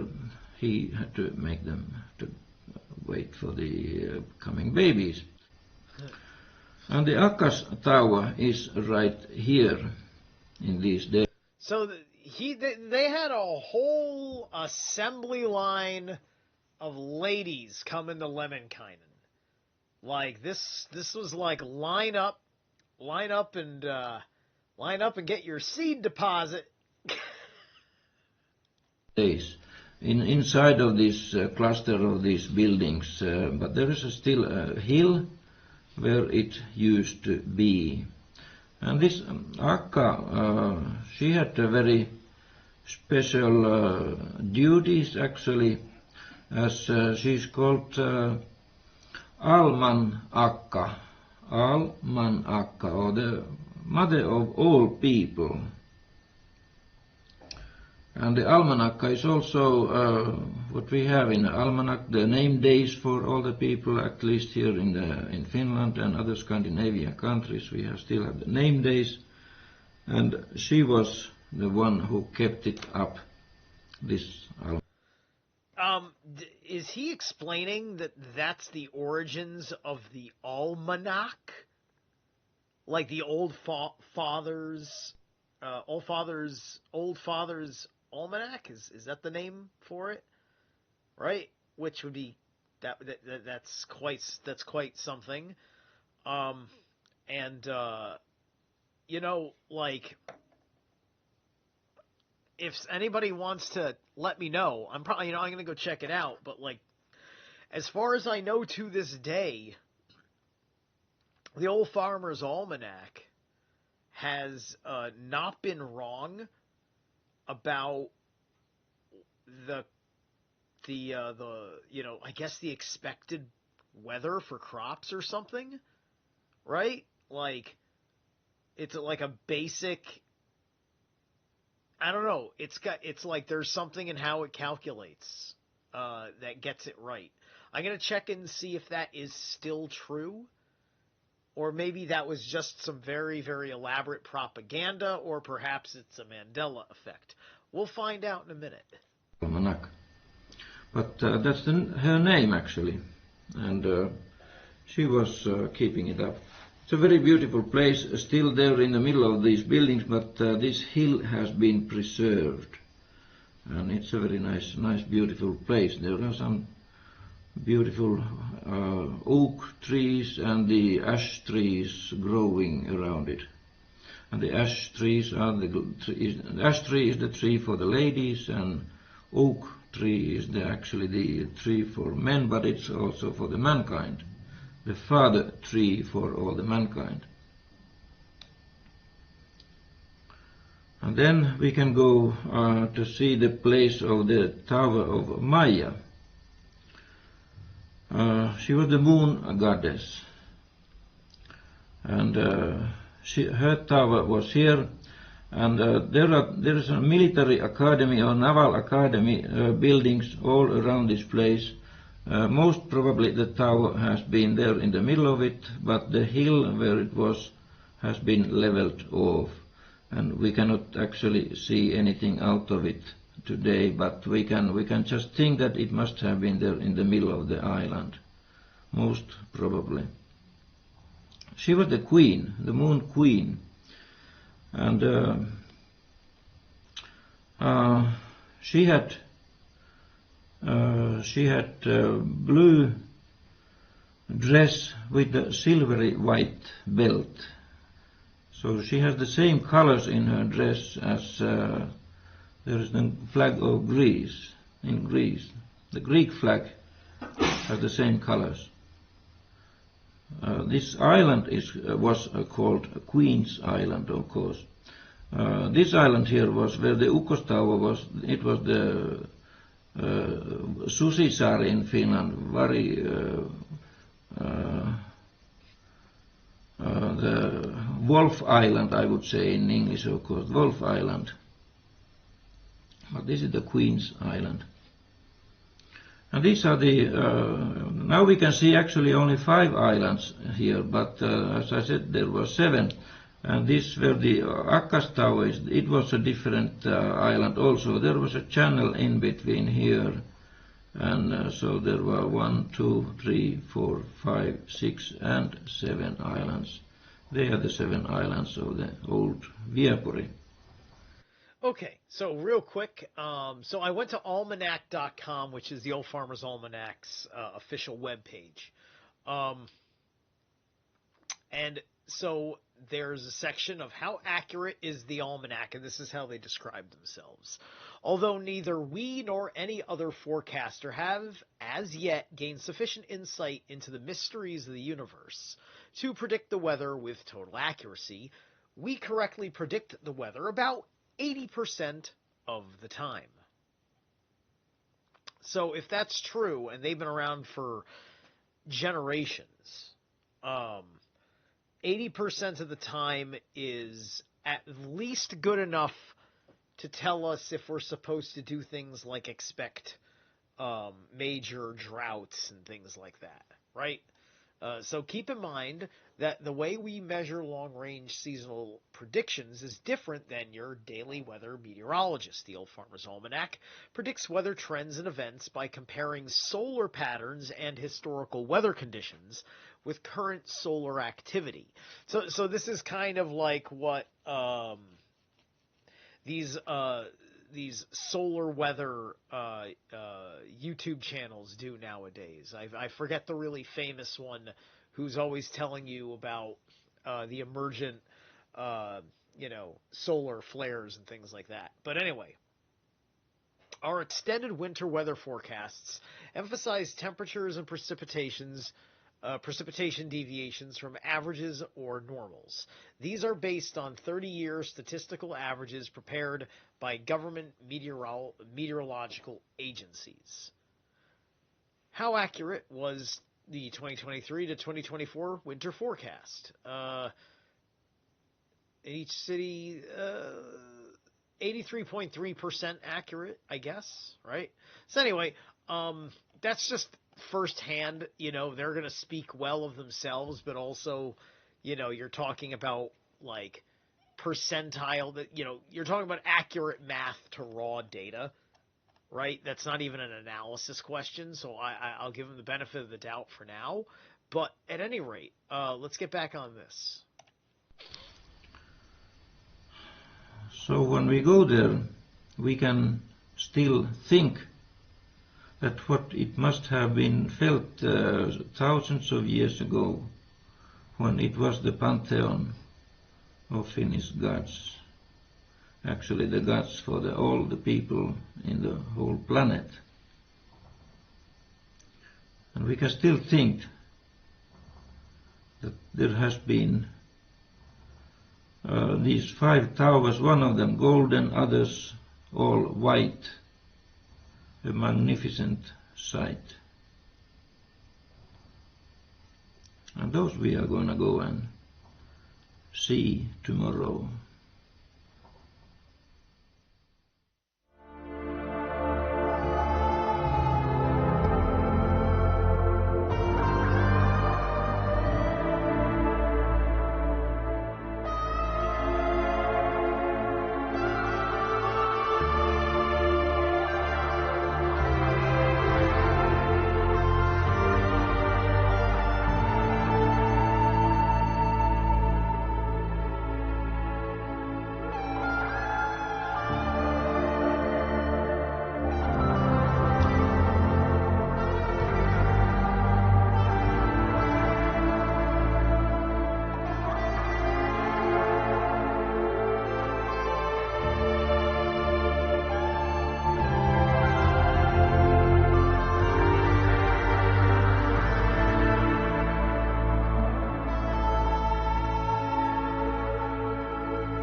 he had to make them to wait for the coming babies. And the Akkas tower is right here in these days. So they had a whole assembly line of ladies coming to Lemminkäinen. Like this was like line up and get your seed deposit. Days inside of this cluster of these buildings, but there is still a hill where it used to be. And this Akka, she had a very special duties actually, as she's called Alman Akka, or the mother of all people. And the almanacca is also what we have in the almanac, the name days for all the people, at least here in Finland and other Scandinavian countries. We still have the name days, and she was the one who kept it up. This is he explaining that that's the origins of the almanac, like the old fathers' almanac? Is that the name for it, right? Which would be that's quite something. Like, if anybody wants to let me know, I'm probably I'm gonna go check it out. But like, as far as I know to this day, the Old Farmer's Almanac has not been wrong about the I guess the expected weather for crops or something, right? Like, it's like a basic, I don't know, it's like there's something in how it calculates that gets it right. I'm gonna check and see if that is still true. Or maybe that was just some very, very elaborate propaganda, or perhaps it's a Mandela effect. We'll find out in a minute. Almanac. But that's her name actually, and she was keeping it up. It's a very beautiful place, still there in the middle of these buildings, but this hill has been preserved, and it's a very nice, beautiful place. There are some beautiful oak trees and the ash trees growing around it. And the ash trees are the ash tree is the tree for the ladies, and oak tree is actually the tree for men, but it's also for the mankind, the father tree for all the mankind. And then we can go to see the place of the Tower of Maya. She was the moon goddess, and her tower was here, and there is a military academy or naval academy buildings all around this place. Most probably the tower has been there in the middle of it, but the hill where it was has been leveled off, and we cannot actually see anything out of it today, but we can just think that it must have been there in the middle of the island, most probably. She was the queen, the moon queen, and she had blue dress with a silvery white belt. So she has the same colors in her dress as there is the flag of Greece. In Greece, the Greek flag has the same colors. This island was called Queen's Island, of course. This island here was where the Ukos Tower was. It was the Susisaari in Finland, the Wolf Island, I would say in English, of course, Wolf Island. But this is the Queen's Island. And these are the, now we can see actually only 5 islands here, but as I said, there were 7. And this where the Akkas Tower is, it was a different island also. There was a channel in between here. And so there were 1, 2, 3, 4, 5, 6, and 7 islands. They are the 7 islands of the old Viapuri. Okay, so real quick, so I went to almanac.com, which is the Old Farmer's Almanac's official webpage. And so there's a section of how accurate is the almanac, and this is how they describe themselves. Although neither we nor any other forecaster have, as yet, gained sufficient insight into the mysteries of the universe to predict the weather with total accuracy, we correctly predict the weather about 80% of the time. So if that's true, and they've been around for generations, 80% of the time is at least good enough to tell us if we're supposed to do things like expect major droughts and things like that, right? So keep in mind that the way we measure long-range seasonal predictions is different than your daily weather meteorologist. The Old Farmer's Almanac predicts weather trends and events by comparing solar patterns and historical weather conditions with current solar activity. So this is kind of like what these solar weather YouTube channels do nowadays. I forget the really famous one who's always telling you about the emergent, solar flares and things like that. But anyway, our extended winter weather forecasts emphasize temperatures and precipitation deviations from averages or normals. These are based on 30-year statistical averages prepared by government meteorological agencies. How accurate was the 2023 to 2024 winter forecast? In each city, 83.3% accurate, I guess, right? So anyway, that's just firsthand. They're going to speak well of themselves, but also, you're talking about like percentile that, you're talking about accurate math to raw data, right? That's not even an analysis question, so I'll give him the benefit of the doubt for now. But at any rate, let's get back on this. So when we go there, we can still think that what it must have been felt thousands of years ago, when it was the pantheon of Finnish gods, actually the gods for all the people in the whole planet. And we can still think that there has been these 5 towers, one of them golden, others all white, a magnificent sight. And those we are going to go and see tomorrow.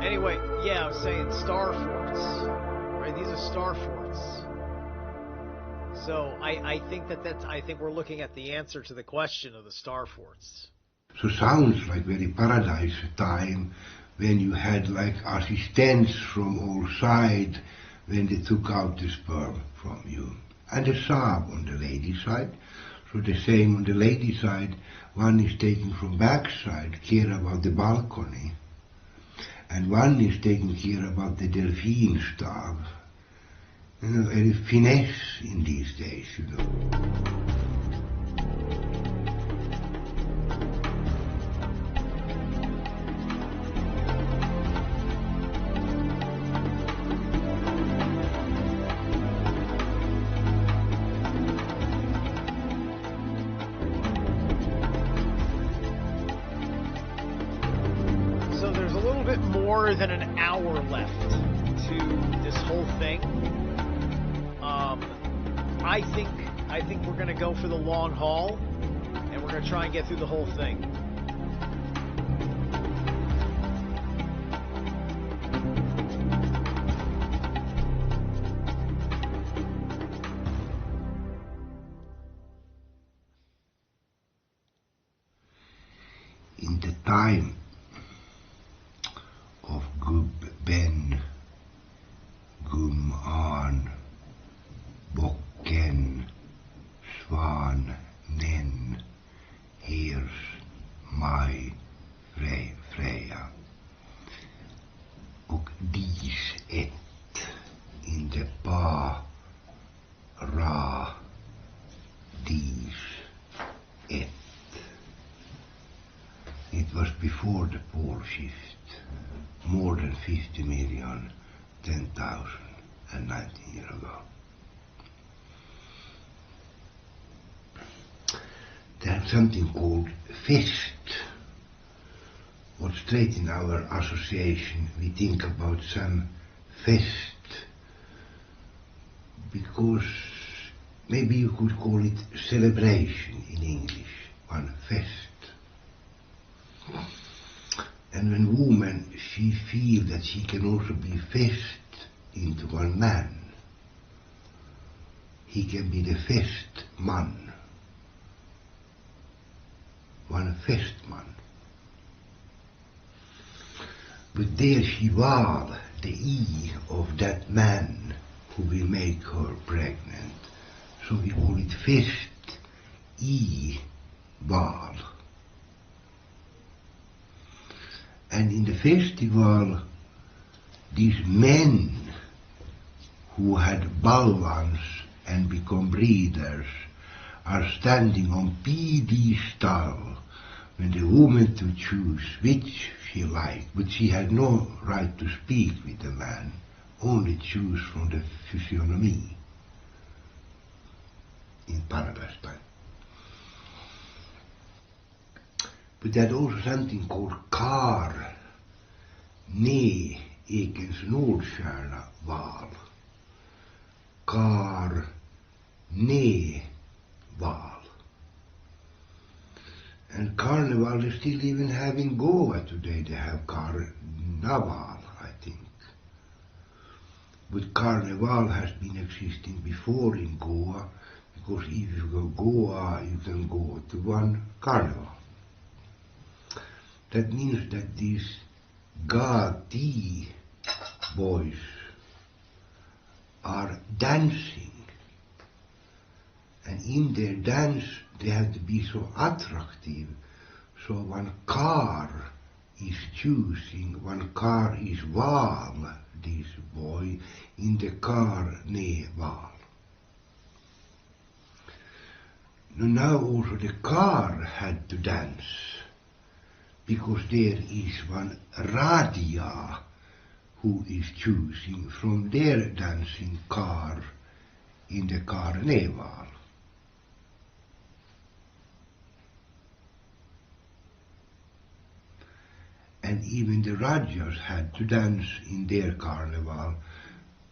Anyway, yeah, I was saying star forts, right? These are star forts. So I think I think we're looking at the answer to the question of the star forts. So sounds like very paradise time when you had like assistants from all sides when they took out the sperm from you. And the Saab on the lady side. So the same on the lady side, one is taken from backside, care about the balcony. And one is taking care about the delphine staff. Very finesse in these days, So there's a little bit more than an hour left to this whole thing. I think we're gonna go for the long haul, and we're gonna try and get through the whole thing. In the time of Gubb Ben, Gum An, Bocken, Svan, Nen, Hers, Maj, Freja. Och dis ett, in the pa, ra, dis ett. It was before the pole shift, more than 50 million, 10,019 years ago. There's something called fest. What straight in our association we think about some fest, because maybe you could call it celebration in English, one fest. And when woman, she feels that she can also be fest into one man. He can be the fest man. One fest man. But there she was, the E of that man who will make her pregnant. So we call it fest E val. And in the festival, these men who had ballans and become breeders are standing on pedestal when the woman to choose which she liked, but she had no right to speak with the man, only choose from the physiognomy in paradise time. But they had also something called kar, ne, ekens nordstjärna, val. Kar, ne, val. And carnival they still even have in Goa today. They have carnaval, I think. But carnival has been existing before in Goa, because if you go Goa, you can go to one carnival. That means that these Gati boys are dancing, and in their dance they have to be so attractive, so one car is choosing, one car is val, this boy, in the car ne val. Now also the car had to dance, because there is one radia who is choosing from their dancing car in the carnival. And even the Rajas had to dance in their carnival,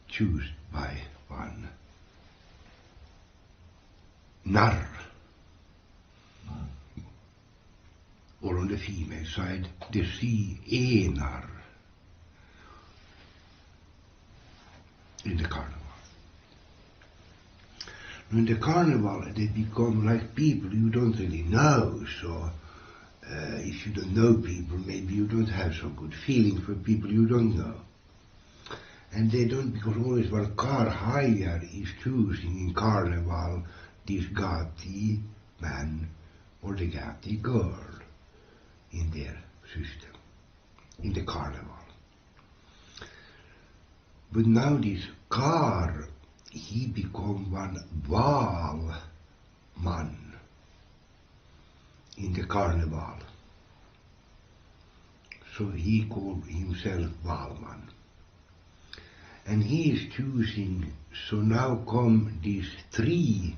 chosen by one nar. Or on the female side, the sea enar in the carnival. In the carnival, they become like people you don't really know, so if you don't know people, maybe you don't have so good feeling for people you don't know. And they don't, because always one car hire is choosing in carnival this Gati man or the Gati girl in their system, in the carnival. But now this car, he become one Val man in the carnival. So he called himself Valman. And he is choosing, so now come these three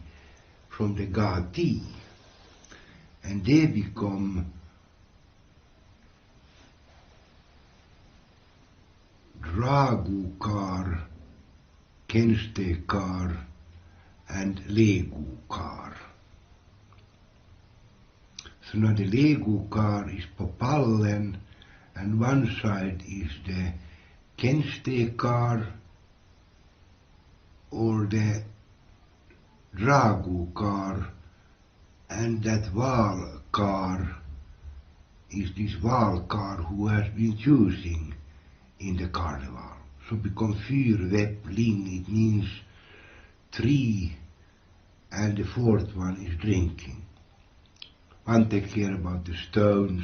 from the Gati, and they become Dragukar, Kenstekar, and Legukar. So now the Legukar is Popallen, and one side is the Kenstekar or the Dragukar, and that Valkar is this Valkar who has been choosing in the carnival. So become fyrväppling, it means three, and the fourth one is drinking. One takes care about the stones,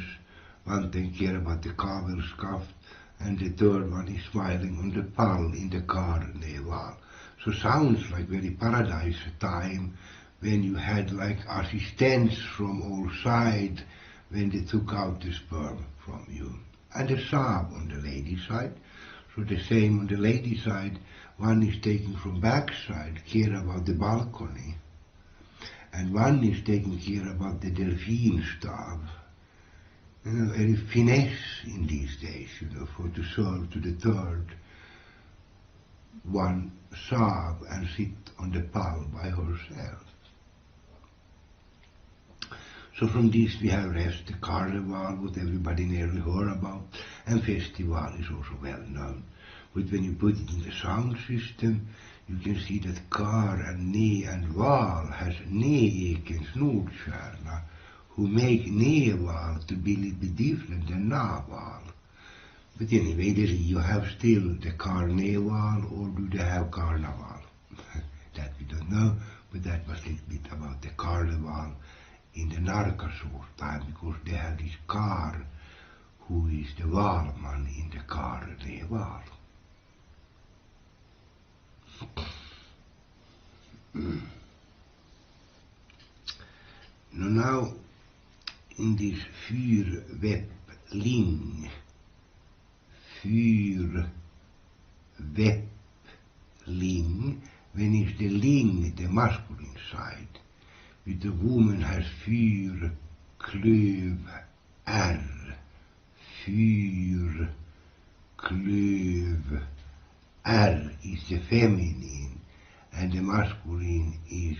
one takes care about the kavelskaft, and the third one is smiling on the pall in the carnival. So sounds like very paradise time when you had like assistants from all sides when they took out the sperm from you. And the sab on the lady side. So the same on the lady side, one is taking from backside care about the balcony, and one is taking care about the delfinstav. You know, very finesse in these days, you know, for to serve to the third one sab and sit on the pall by herself. So from this we have rest, the carnival, what everybody nearly heard about, and festival is also well known. But when you put it in the sound system, you can see that kar and ne and val has ne ekens nordstjärna, who make ne val to be a little bit different than na val. But anyway, you have still the carnival, or do they have carnival? That we don't know, but that was a little bit about the carnival in the Narkasur time, because they have this car who is the valman in the Kare de Val. Now, in this fyrweppling, when is the ling the masculine side? With the woman has fyrklöv R. Fyrklöv R is the feminine, and the masculine is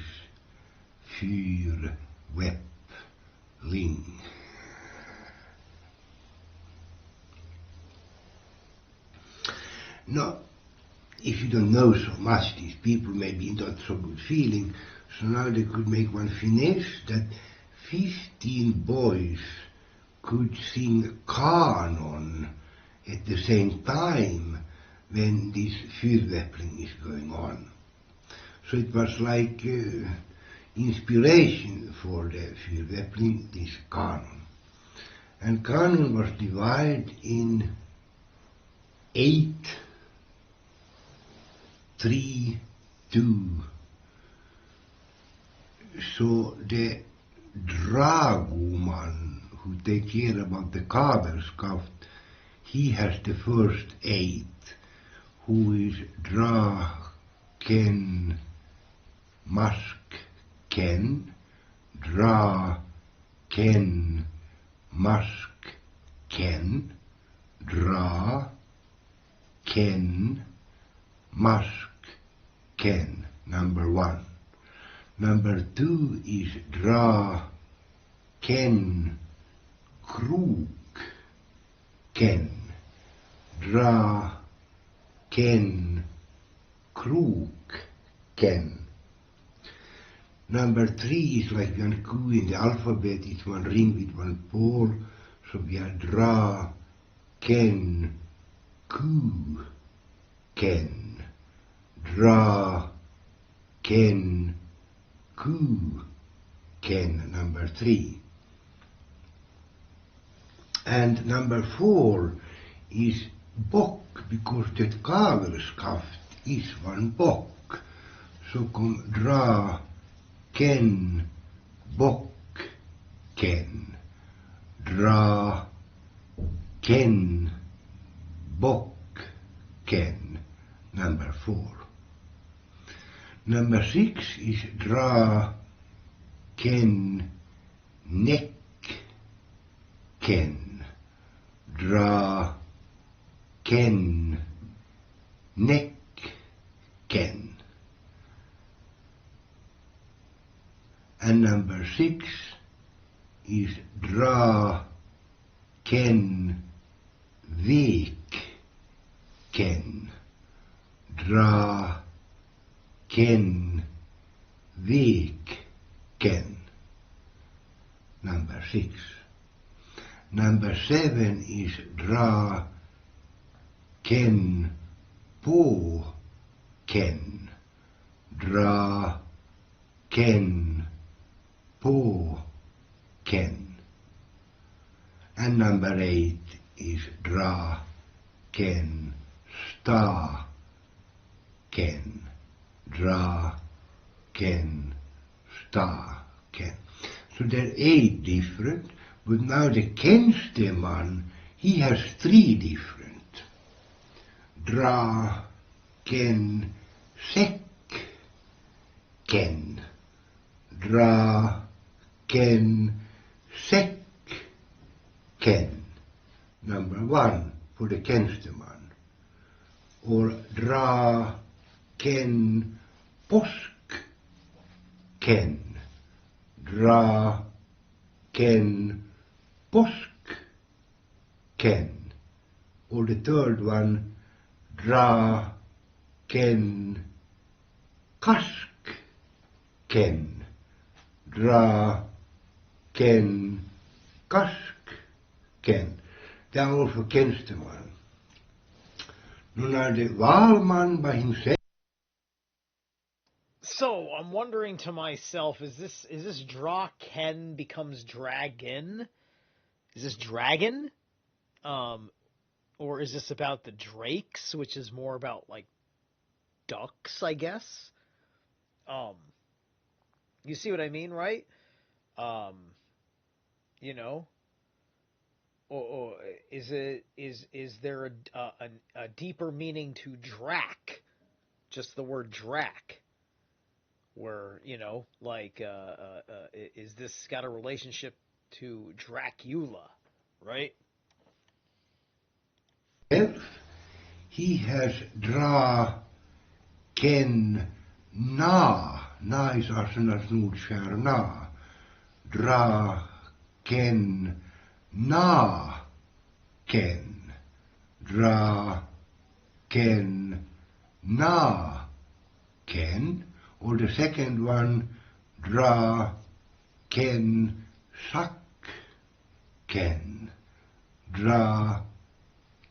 fyrweppling. Now, if you don't know so much, these people may be not so good feeling, so now they could make one finesse that 15 boys could sing canon at the same time when this fyrweppling is going on. So it was like inspiration for the fyrweppling, this canon. And canon was divided in 8, 3, 2. So the dragoman who takes care about the kavelskaft, he has the first 8, who is draken, masken, draken, masken, draken, masken, number 1. Number 2 is draken, kroken, draken, kroken. Number 3 is like one Q in the alphabet, it's one ring with one pole, so we are draken, kuken, draken, kuken, number 3. And number 4 is Bock, because that kavelskaft is one Bock. So come draken, bocken, draken, bocken, number 4. Number 6 is draken, necken, draken, necken. And number 6 is draken, veken, draken, veken. Number 6. Number 7 is draken, påken, draken, påken. And number 8 is draken, staken, draken, staken. So there are 8 different, but now the tjänsteman, he has 3 different. Draken, säcken, draken, säcken. Number 1 for the tjänsteman. Or draken, påsken, draken, påsken. Or the third one, draken, kasken, draken, kasken. Det är also tjänsteman. Nu när det valman by himself. So I'm wondering to myself, is this Draken becomes dragon? Is this dragon? Or is this about the drakes, which is more about like ducks, I guess? Um, you see what I mean, right? Um, you know, or is there a deeper meaning to Drac? Just the word Drac, where like is this got a relationship to Dracula, right? Elf, he has dra, ken, na. Na is Arsenals Nordskär na. Dra, ken, na, ken. Dra, ken, na, ken. Or the second one, dra, ken, sak, ken. Dra,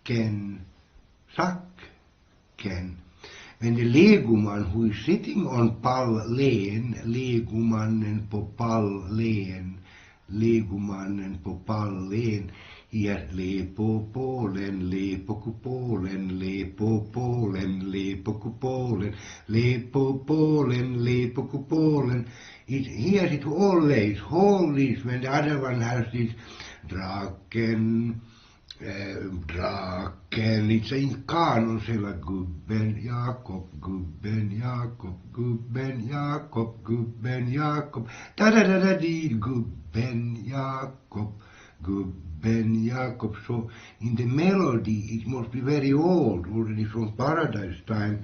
ken, sak, ken. When the legoman who is sitting on pallen, legomannen på pallen, legomannen på pallen, he has lepopolen, lepokupolen, lepopolen, lepokupolen, lepopolen, lepokupolen. He has it always, when the other one has this draken, draken, it's in kanon siellä gubben Jakob, gubben Jakob, gubben Jakob, gubben Jakob, da-da-da-da-dee, gubben Jakob, gubben Jakob. So in the melody, it must be very old, already from Paradise time.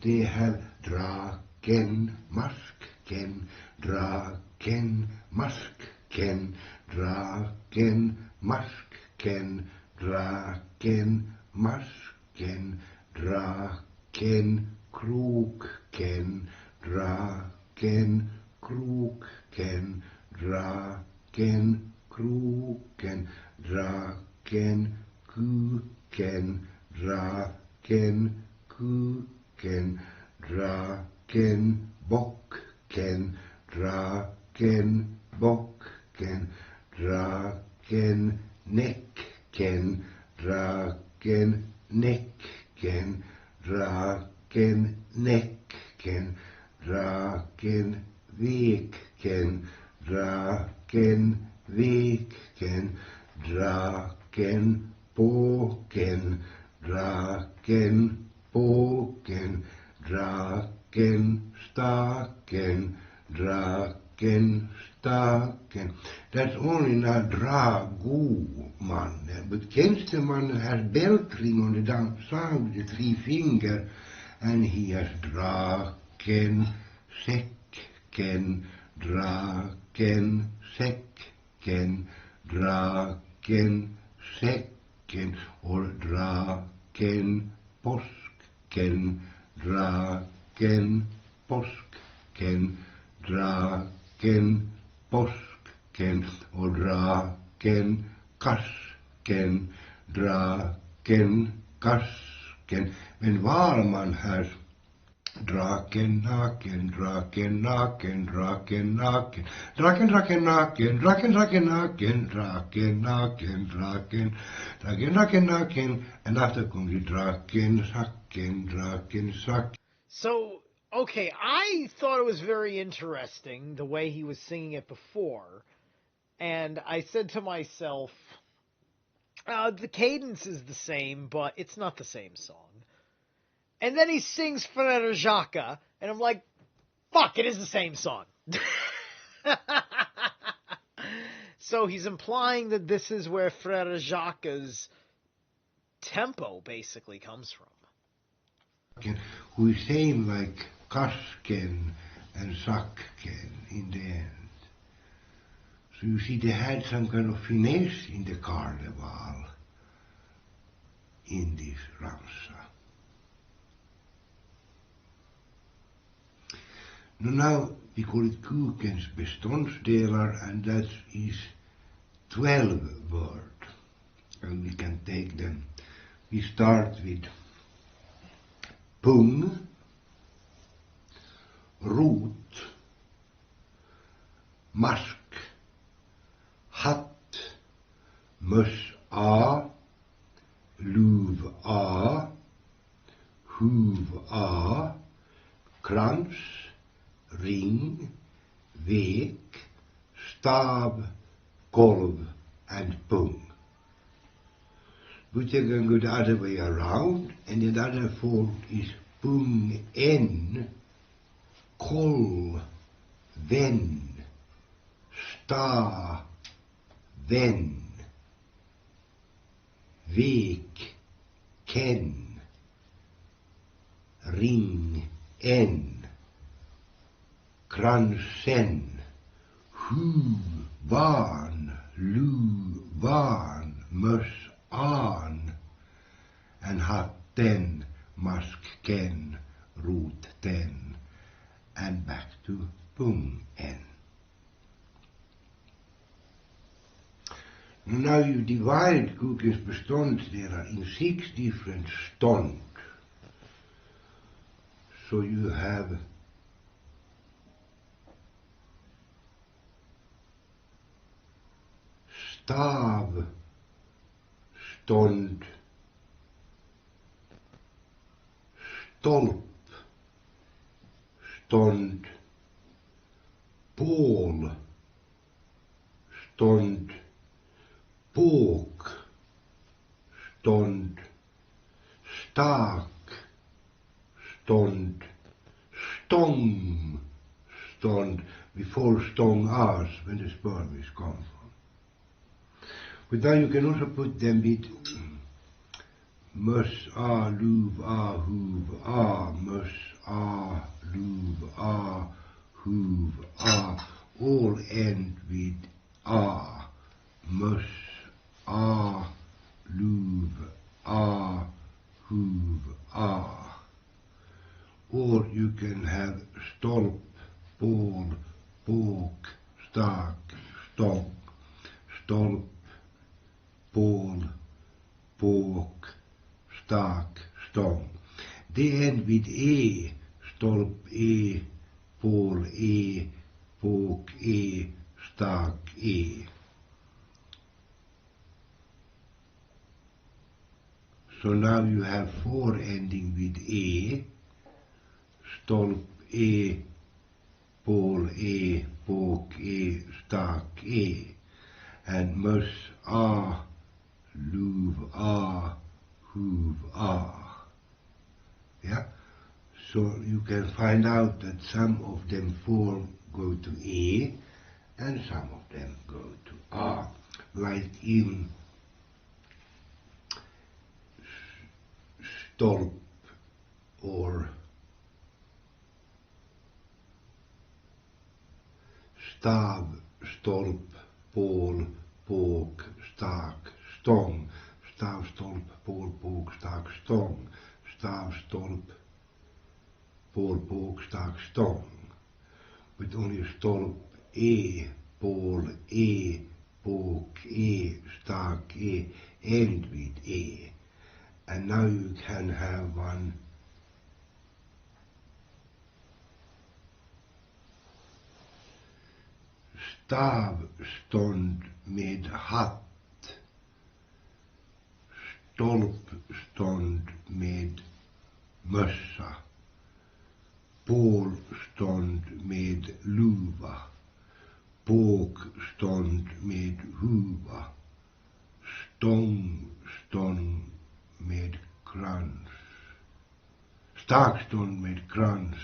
They have draken, masken, draken, masken, draken, masken, draken, masken, draken, kroken, draken, kroken, draken, kroken, draken, kuken, draken, kuken, draken, bocken, draken, bocken, draken, necken, draken, necken, draken, necken, draken, veken, draken, veken, draken, påken, draken, påken, draken, staken, draken, staken. That's only not dragomannen, but tjänstemannen has belt ring on the downside with the three fingers, and he has draken, säcken, draken, säcken, draken, säcken, or draken, påsken, draken, påsken, draken, påsken, or draken, kasken, draken, kasken. When Valman has draken, naken, draken, naken, draken, naken, draken, draken, naken, draken, draken, naken, draken, naken, draken, draken, draken, naken, and after comes the draken, sacken, draken, sacken. So, okay, I thought it was very interesting the way he was singing it before, and I said to myself, the cadence is the same, but it's not the same song. And then he sings Frere Jacques, and I'm like, fuck, it is the same song. So he's implying that this is where Frere Jacques' tempo basically comes from. Who is saying like kasken and sacken in the end. So you see, they had some kind of finesse in the carnival in this ramsa. Now we call it kukens beståndsdelar, and that is 12 words, and we can take them. We start with pung, rot, mask, hatt, mössa, ring, vek, stav, kolv, and pung. But you can go the other way around, and the other fold is pung en, kol, ven, sta, ven, vek, ken, ring, en, kransen, hu, van, lu, van, mus, an, and hatten, mask, ken, root, ten, and back to pung, en. Now you divide Kuken's beståndsdelar in 6 different stånd. So you have stav, stånd, stolp, stånd, pål, stånd, Bock, stånd, stak, stånd, stång, stånd, before stång as, when the sperm is come from. But now you can also put them with mus, a, luv, a, huv, a, mus, a, luv, a, huv, a, all end with a, mus, a, luv, a, huv, a. Or you can have stolp, pål, båk, stak, stång, stolp, pål, båk, stak, stång. They end with e, stolp e, pål e, båk e, stak e. So now you have 4 ending with e, stolp e, pål e, båk e, stak e, and mus a, luv a, huv a. Yeah? So you can find out that some of them 4 go to e, and some of them go to a, like in stolp or stav, stolp, pål, båk, stak, stång, stav, stolp, pål, båk, stak, stång, stav, stolp, pål, båk, stak, stång. But only stolp e, pål e, båk e, stak e, end with e. And now you can have one stavstånd med hatt, stolpstånd med mössa, pålstånd med luva, båkstånd med huva, stångstånd med krans, stakstånd med krans,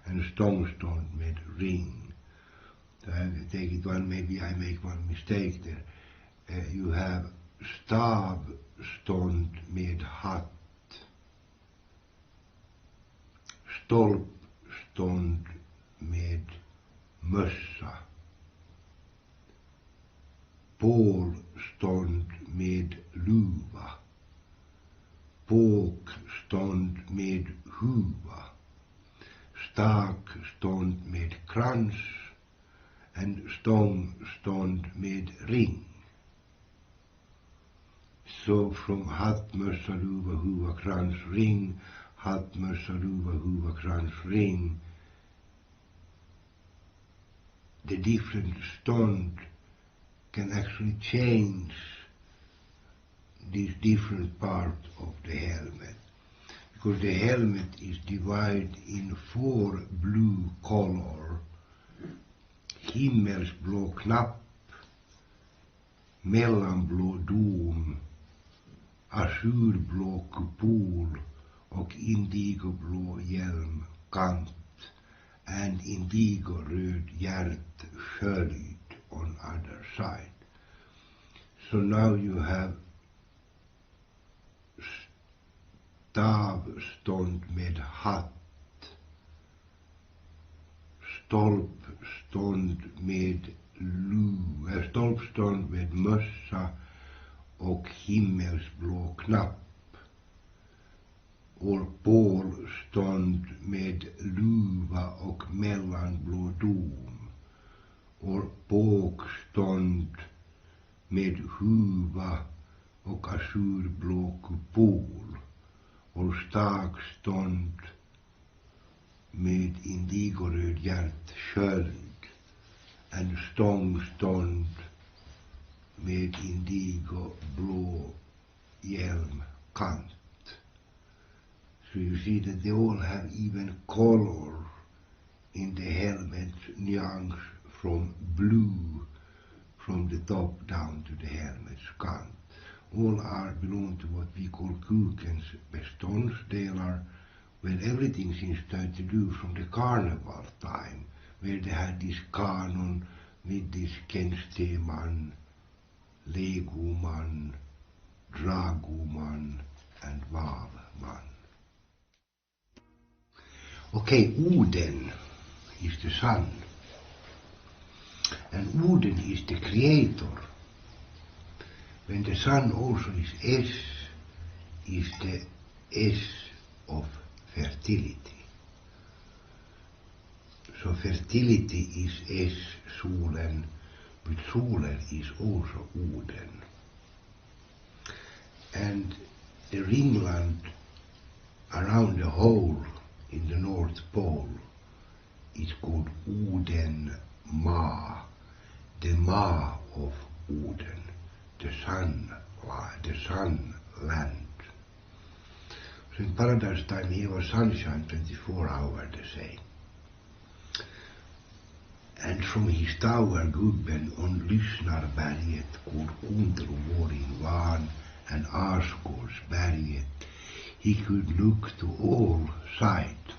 and stångstånd med ring. So I take it one, maybe I make one mistake there. You have stavstånd med hatt, stolpstånd med mössa, pålstånd med luva, båkstånd med huva, stakstånd med krans, and stångstånd med ring. So from hatt, mössa, luva, huva, krans, ring, hatt, mössa, luva, huva, krans, ring, the different stånd can actually change this different part of the helmet, because the helmet is divided in 4 blue color himmelsblå knapp, mellanblå dom, azurblå kupol och indigoblå hjälmkant, and indigo-röd hjärtsköld on other side. So now you have stavstånd med hatt, stolpstånd med mössa och himmelsblå knapp, och bålstånd med luva och mellanblå dom, och bågstånd med huva och azurblå kupol, och stakstånd med indigoröd hjärtsköld, and stångstånd med indigoblå hjälmkant. So you see that they all have even color in the helmet nuance from blue from the top down to the helmet's kant. All are belong to what we call kukens beståndsdelar, where everything seems to do from the carnival time, where they had this kanon with this kensteman, legoman, dragoman, and valman. Okay, Oden is the sun, and Oden is the creator. When the sun also is the S of fertility. So fertility is S, solen, but solen is also Oden. And the ringland around the hole in the North Pole is called Oden Ma, the Ma of Oden, the sun land. So in paradise time here was sunshine 24 hours the same. And from his tower gubben on Lyssnarberget called Kuunteluvårin Vaan and Arsgårdsberget, he could look to all sides.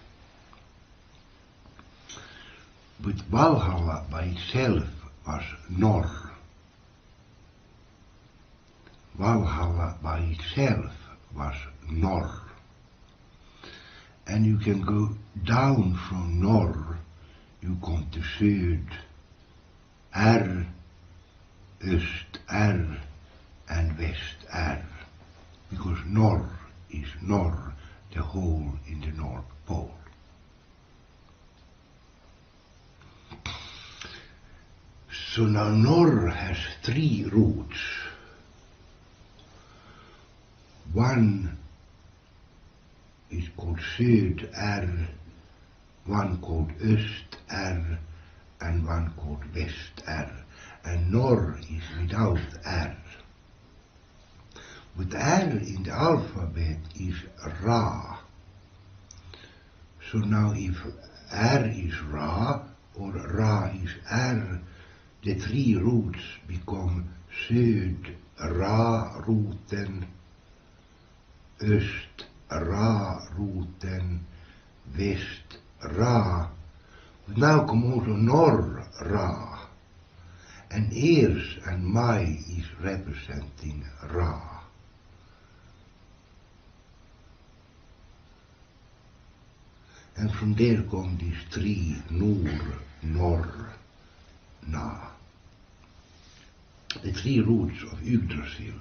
But Valhalla by itself was Norr. Valhalla by itself was Norr. And you can go down from Norr, you come to Söd, R, Öst, R, and West, R, because Norr is Norr, the hole in the North Pole. So now Norr has 3 roots. One is called Söd R, one called Öst R, and one called West R. And Norr is without R. But R in the alphabet is Ra. So now if R is Ra or Ra is R, the 3 roots become Söd Ra-roten, Öst Ra-roten, West Ra. But now come also Norr Ra, and Ers and Mai is representing Ra. And from there come these 3 Nor, Norr, Na. The 3 roots of Yggdrasil.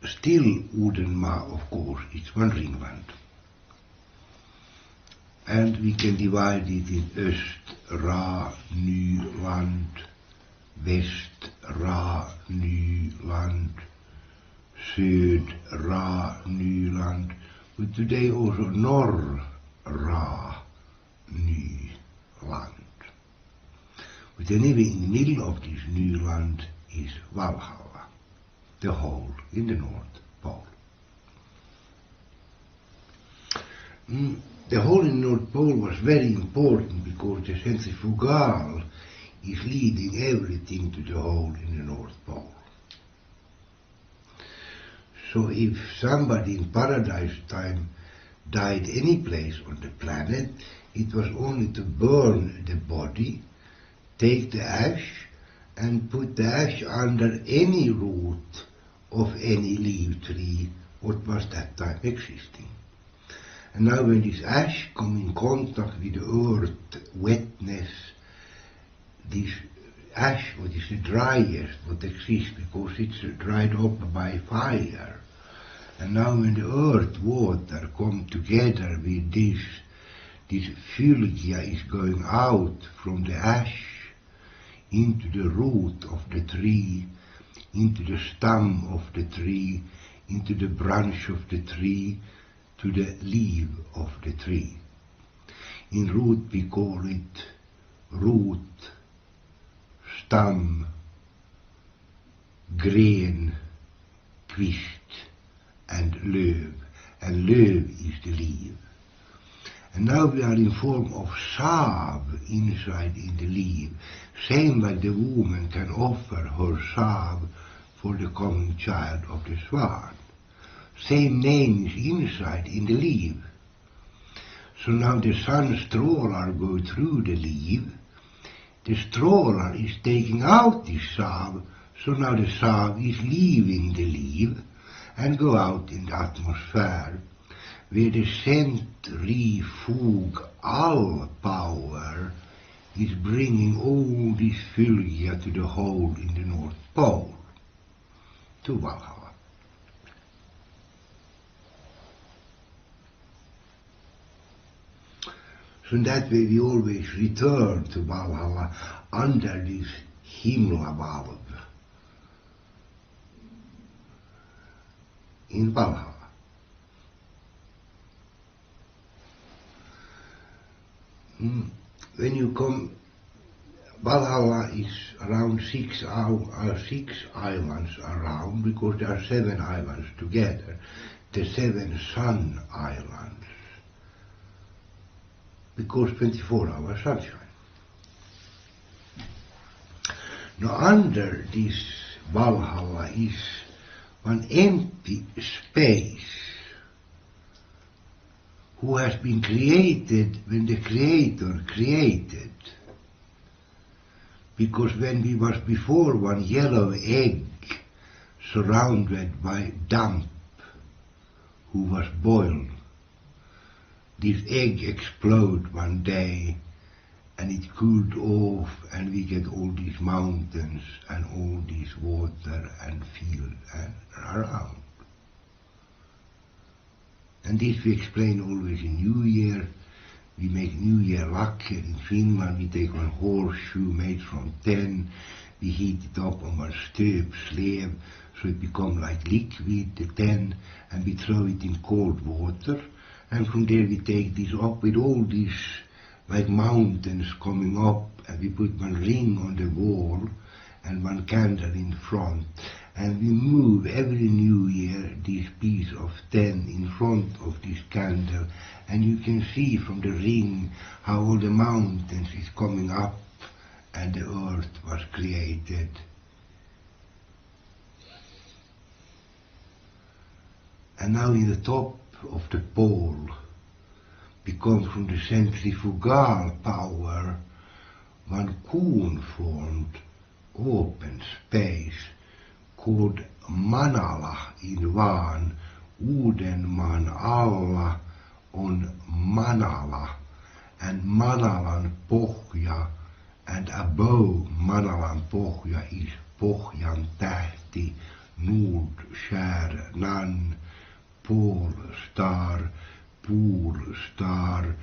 Still Odenma, of course, it's one ringland. And we can divide it in Öst Ra Nyland, West Ra Nyland, Söd Ra Nyland, but today also Norr Ra Nyland. But anyway, in the middle of this Nyland is Valhalla. the hole in the North Pole. The hole in the North Pole was very important because the centrifugal is leading everything to the hole in the North Pole. So if somebody in paradise time died any place on the planet, it was only to burn the body, take the ash, and put the ash under any root of any leaf tree what was that time existing. And now when this ash come in contact with the earth wetness, this ash, what is the driest what exists because it's dried up by fire. And now when the earth water come together with this fylgia is going out from the ash into the root of the tree, into the stem of the tree, into the branch of the tree, to the leaf of the tree. In root we call it root, stam, gren, kvist, and löv. And löv is the leaf. And now we are in form of sav inside in the leaf, same like the woman can offer her sav for the coming child of the swan. Same name is inside in the leaf. So now the sun strålar go through the leaf. The strålar is taking out the sav, so now the sav is leaving the leaf and go out in the atmosphere, where the centrifugal power is bringing all this fylgia to the hole in the North Pole, to Valhalla. So in that way we always return to Valhalla under this himlavalv in Valhalla. When you come, Valhalla is around six islands around, because there are 7 islands together, the 7 sun islands, because 24 hours sunshine. Now under this Valhalla is one empty space who has been created when the Creator created. Because when we was before one yellow egg surrounded by damp who was boiled, this egg exploded one day and it cooled off and we get all these mountains and all this water and field and around. And this we explain always in New Year. We make New Year lakker in Finland. We take one horseshoe made from tin. We heat it up on one stove slave so it becomes like liquid, the tin, and we throw it in cold water. And from there we take this up with all these like mountains coming up, and we put one ring on the wall and one candle in front. And we move every New Year this piece of tin in front of this candle, and you can see from the ring how all the mountains is coming up and the earth was created. And now in the top of the pole becomes from the centrifugal power one cone-formed open space called Manala in Vaan. Uudenmaan alla on Manala, and Manalan pohja, and above Manalan pohja is Pohjan tähti, Nordstjärnan, Polestar, Polstar,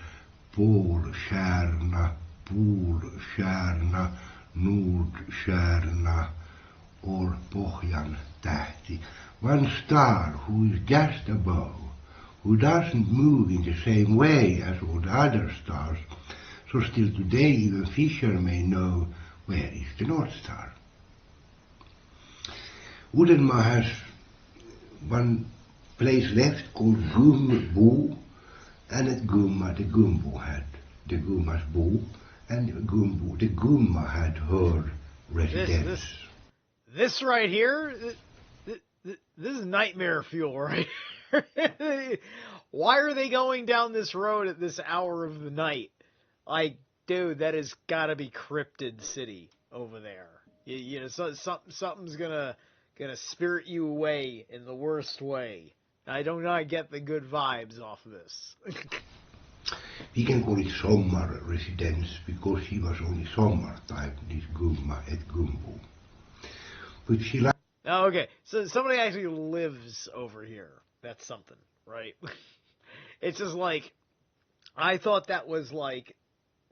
Polstjärna, Polstjärna, Nordstjärna, or Pohjan tähti. One star who is just above, who doesn't move in the same way as all the other stars, so still today even fishermen know where is the North Star. Uudenmaan has one place left called Gumbo, and at Gumma the Gumbo had the Gumma's Bo, and Gumbo, the Gumma had her residence. This right here, this is nightmare fuel, right? Why are they going down this road at this hour of the night? Like, dude, that has got to be Cryptid City over there. You know, something's gonna spirit you away in the worst way. I do not get the good vibes off of this. We can call it summer residence because she was only summertime, this Gumma at Gumbo. But she liked. Oh, okay, so somebody actually lives over here. That's something, right? It's just like, I thought that was like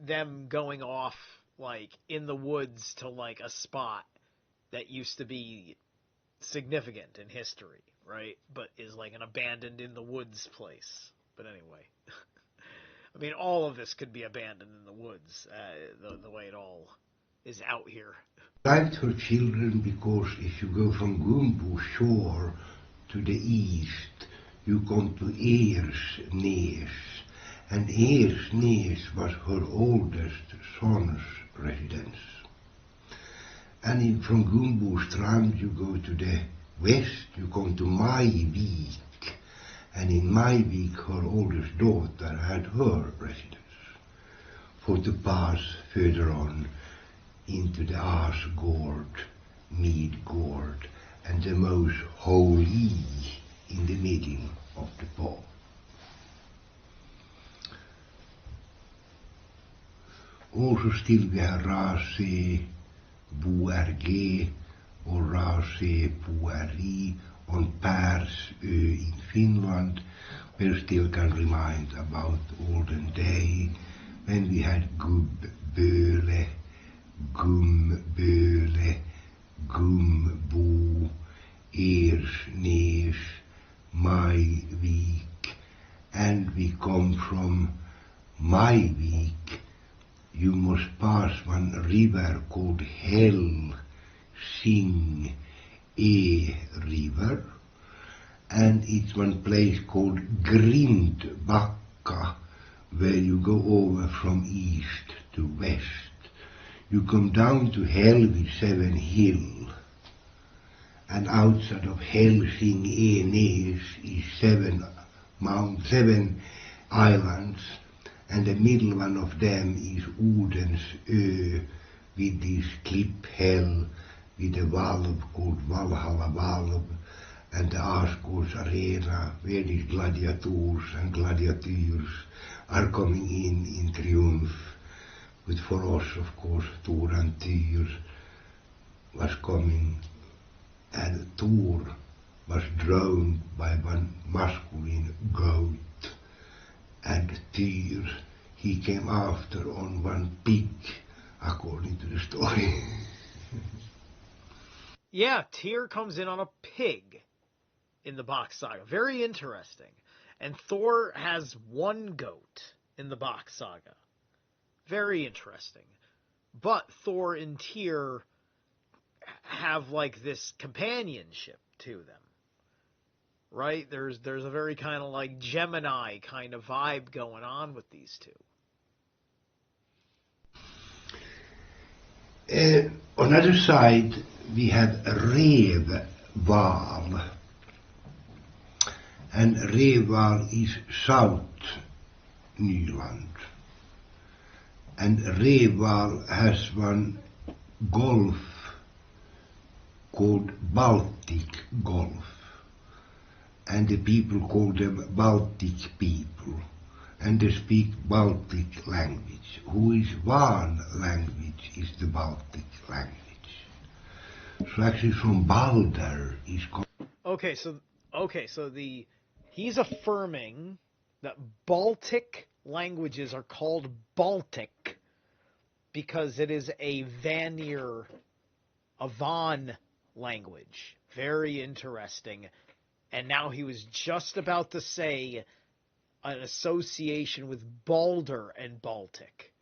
them going off like in the woods to like a spot that used to be significant in history, right? But is like an abandoned in the woods place. But anyway, I mean, all of this could be abandoned in the woods, the way it all is out here. Liked her children because if you go from Gumbo shore to the east, you come to Ersnes, and Ersnes was her oldest son's residence. And from Gumbo Strand you go to the west, you come to Maivik, and in Maivik her oldest daughter had her residence. For to pass further on into the Asgård, Midgård, and the most holy in the middle of the path. Also still we have Rase Boerge och Rase Boeri on Persö in Finland, where still can remind about olden day when we had Gubböle, Gumböle, Gumbo, Ersnes, Maivik, and we come from Maivik. You must pass one river called Helsing River, and it's one place called Grindbacka, where you go over from east to west. You come down to Hell with 7 hill, and outside of Helsing Enes is 7 islands, and the middle one of them is Odensö with this clip hell with a valve called Valhalla Valve, and the Asgårds Arena where these gladiators and gladiators are coming in triumph. But for us, of course, Thor and Tyr was coming, and Thor was drowned by one masculine goat, and Tyr, he came after on one pig, according to the story. Yeah, Tyr comes in on a pig in the Bock Saga. Very interesting. And Thor has one goat in the Bock Saga. Very interesting. But Thor and Tyr have like this companionship to them. Right? There's a very kind of like Gemini kind of vibe going on with these two. On the other side, we have Revval, and Revval is South Nyland, and Revval has one golf called Baltic Golf, and the people call them Baltic people, and they speak Baltic language. Who is one language is the Baltic language. So actually from Balder is called. He's affirming that Baltic languages are called Baltic because it is a Vanir, a Van language. Very interesting. And now he was just about to say an association with Balder and Baltic.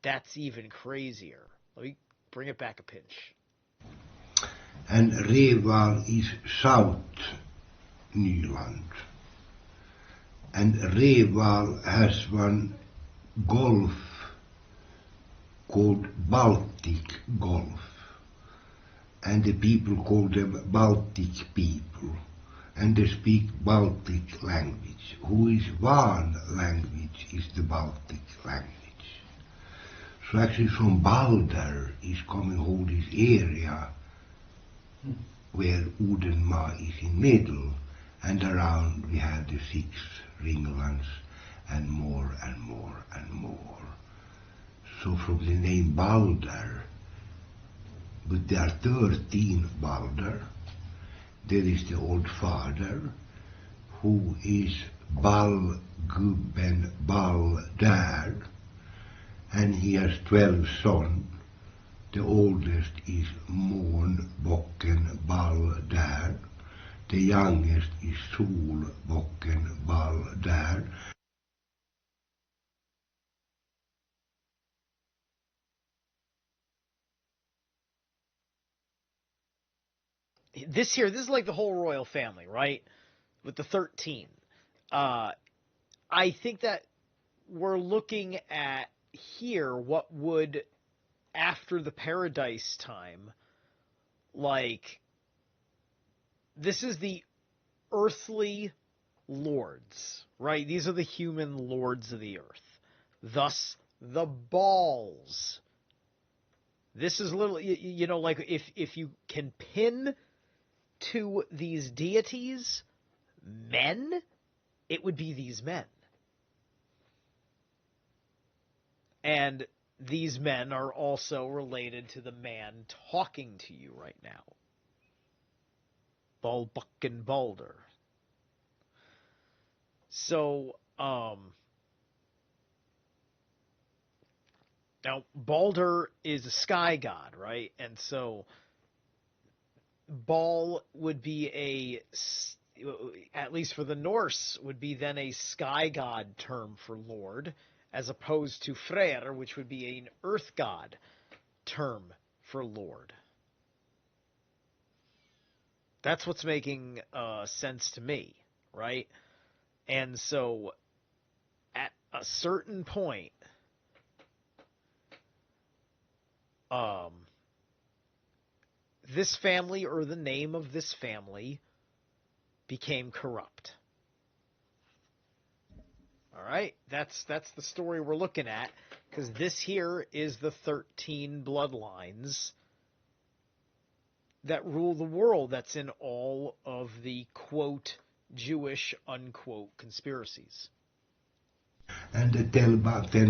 That's even crazier. Let me bring it back a pinch. and Reval is South Nyland. And Reval has one golf called Baltic Golf, and the people call them Baltic people, and they speak Baltic language. Who is one language is the Baltic language. So actually from Balder is coming whole this area where Udenma is in middle, and around we have the 6 ringlands and more and more and more. So from the name Balder, but there are 13 Balder. There is the old father, who is Balgubben Balder, and he has 12 sons. The oldest is Mån Bocken Balder. The youngest is Sol Bocken Balder. This is like the whole royal family, right? With the 13. I think that we're looking at here what would, after the Paradise time, like, this is the earthly lords, right? These are the human lords of the earth. Thus, the balls. This is literally, like, if you can pin to these deities men, it would be these men. And these men are also related to the man talking to you right now. Balbuck and Balder. So, now Balder is a sky god, right? And so Bal would be at least for the Norse, would be then a sky god term for lord, as opposed to Freyr, which would be an earth god term for lord. That's what's making sense to me, right? And so at a certain point, this family, or the name of this family, became corrupt. All right, that's the story we're looking at, because this here is the 13 bloodlines that rule the world. That's in all of the, quote, Jewish, unquote, conspiracies. And the 10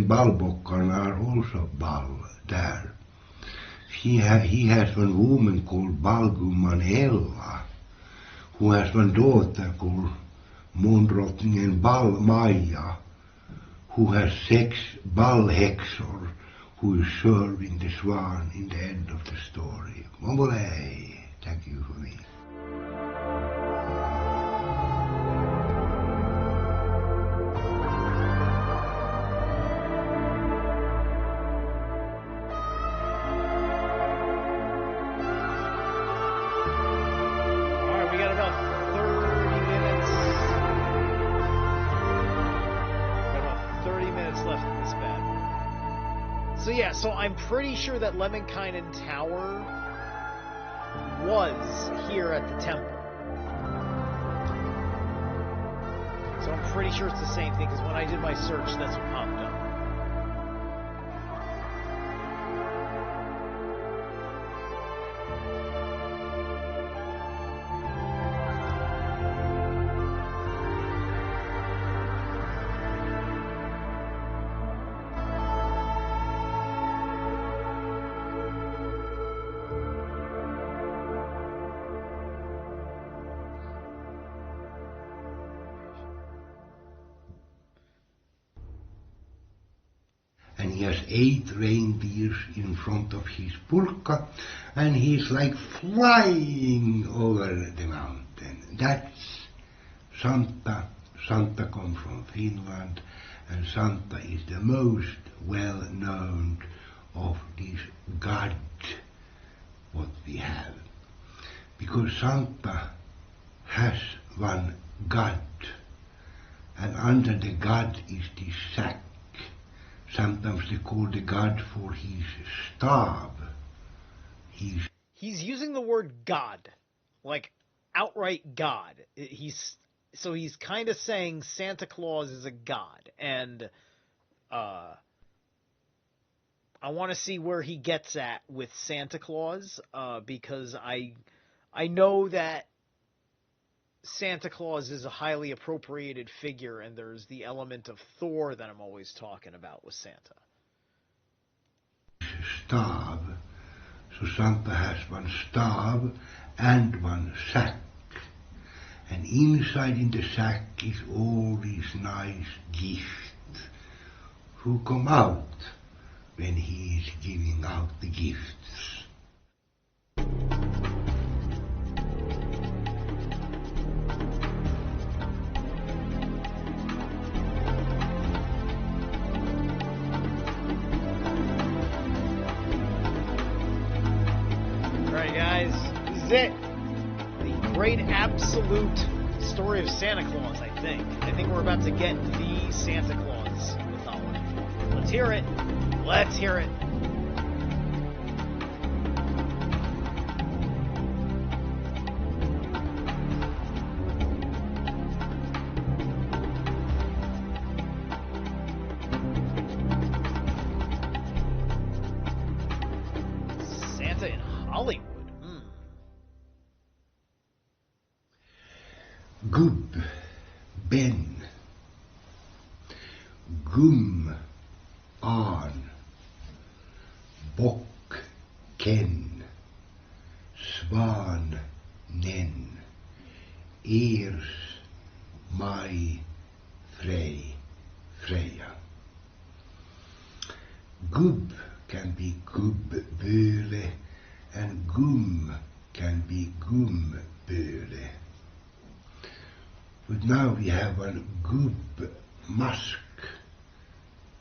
Balbockar are also Bal there. He has one woman called Balgumman Ella, who has one daughter called Måndrottningen Bal-Maja, who has 6 Balhäxor, who is serving the swan in the end of the story. Mongolay, thank you for me. So I'm pretty sure that Lemminkainen Tower was here at the temple. So I'm pretty sure it's the same thing, because when I did my search, that's what popped up. And he has 8 reindeers in front of his pulka, and he's like flying over the mountain. That's Santa. Santa comes from Finland, and Santa is the most well-known of these gods what we have. because Santa has one god, and under the god is this sack. Sometimes they call the god for his staff. He's using the word God, like outright God. He's kind of saying Santa Claus is a god, and I want to see where he gets at with Santa Claus, because I know that Santa Claus is a highly appropriated figure, and there's the element of Thor that I'm always talking about with Santa. Staff. So Santa has one staff and one sack. And inside in the sack is all these nice gifts who come out when he is giving out the gifts. Alright guys, this is it. The great absolute story of Santa Claus, I think. I think we're about to get the Santa Claus mythology. Let's hear it. Let's hear it. Santa in Hollywood. Gubb, Ben, Gum, Arn, Bock, Ken, Svan, Nen, Ers, Maj, Frej, Freja. Gubb can be gubböle, and gum can be gumböle. But now we have one gubbmask,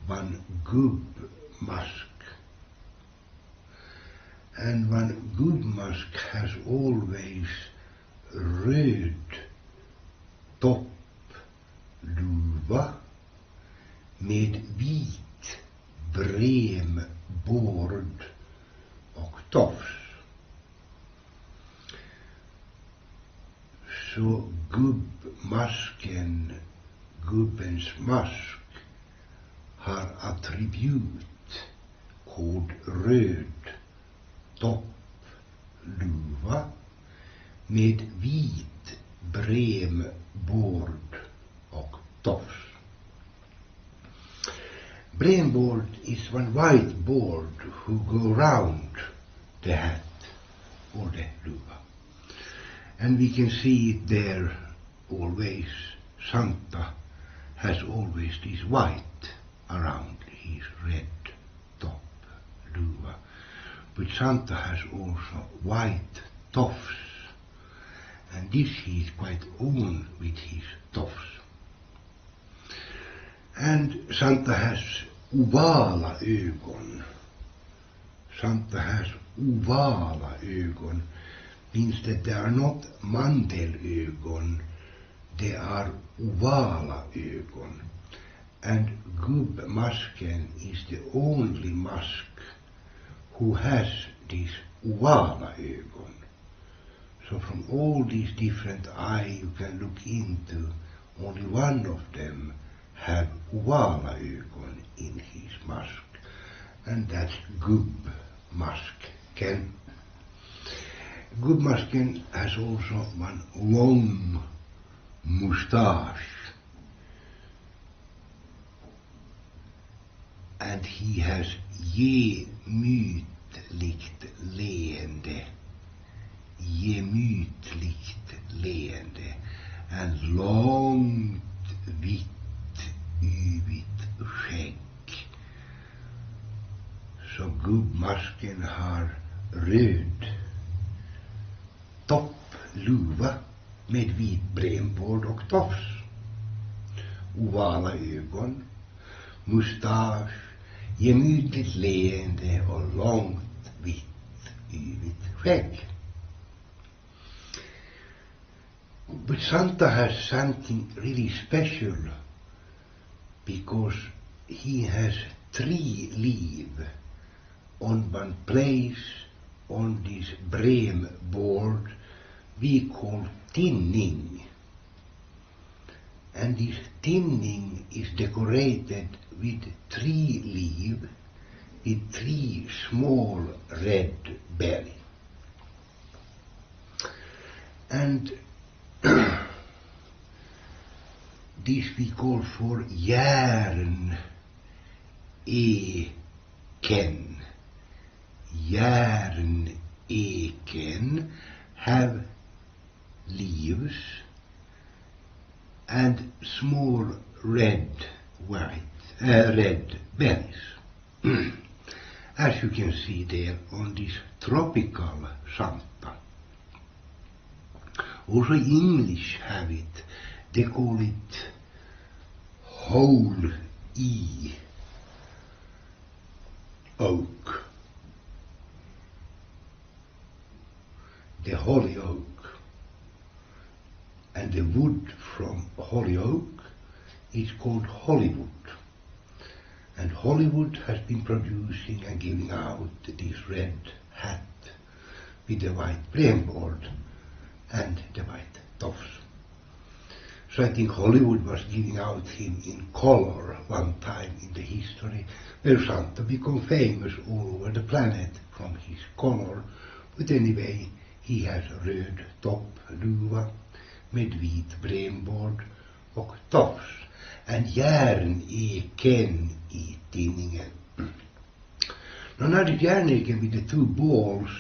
one gubbmask. And one gubbmask has always röd toppluva med vit brembord och tofs. Så gubbmasken, gubbens mask, har attribut kod röd toppluva med vit brembord och tofs. Brembord is one white board who go round the hat or the luva. And we can see it there always. Santa has always this white around his red top luva. But Santa has also white toffs. And this he is quite own with his toffs. And Santa has ovala ögon. Santa has ovala ögon. Means that they are not mantelögon, they are ovala ögon. And gubbmasken is the only mask who has these ovala ögon. So from all these different eyes you can look into, only one of them have ovala ögon in his mask. And that's gubbmasken. Gubbmasken has also one long moustache, and he has gemytligt leende, and långt vitt yvigt skägg. Så gubbmasken har röd toppluva med vit brembord och tofs, ovala ögon, mustasch, gemytligt leende och långt vitt yvigt skägg. But Santa has something really special because he has 3 leaves on one place on this bream board we call tinning. And this tinning is decorated with 3 leaves with 3 small red berries. And this we call for järn eken. Järn eken have leaves and small red berries. As you can see there on this tropical Santa. Also English have it. They call it whole E oak. The holly oak. And the wood from holly oak is called Hollywood. And Hollywood has been producing and giving out this red hat with the white brainboard and the white toffs. So I think Hollywood was giving out him in color one time in the history, where Santa became famous all over the planet from his color. But anyway, he has röd toppluva med vit bremboard och tofs. And järneken i tinningen. Now the järneken with the 2 balls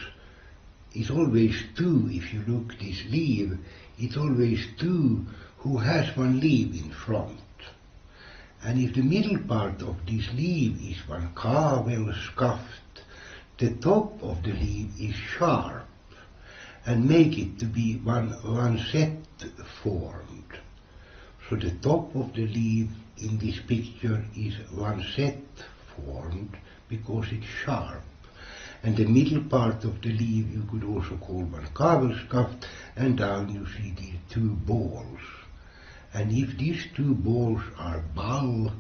is always 2. If you look this leaf, it's always 2 who has 1 leaf in front. And if the middle part of this leaf is 1 kavelskaft, the top of the leaf is sharp and make it to be one set formed. So the top of the leaf in this picture is 1 set formed because it's sharp. And the middle part of the leaf you could also call 1 kavelskaft, and down you see these 2 balls. And if these 2 balls are ball,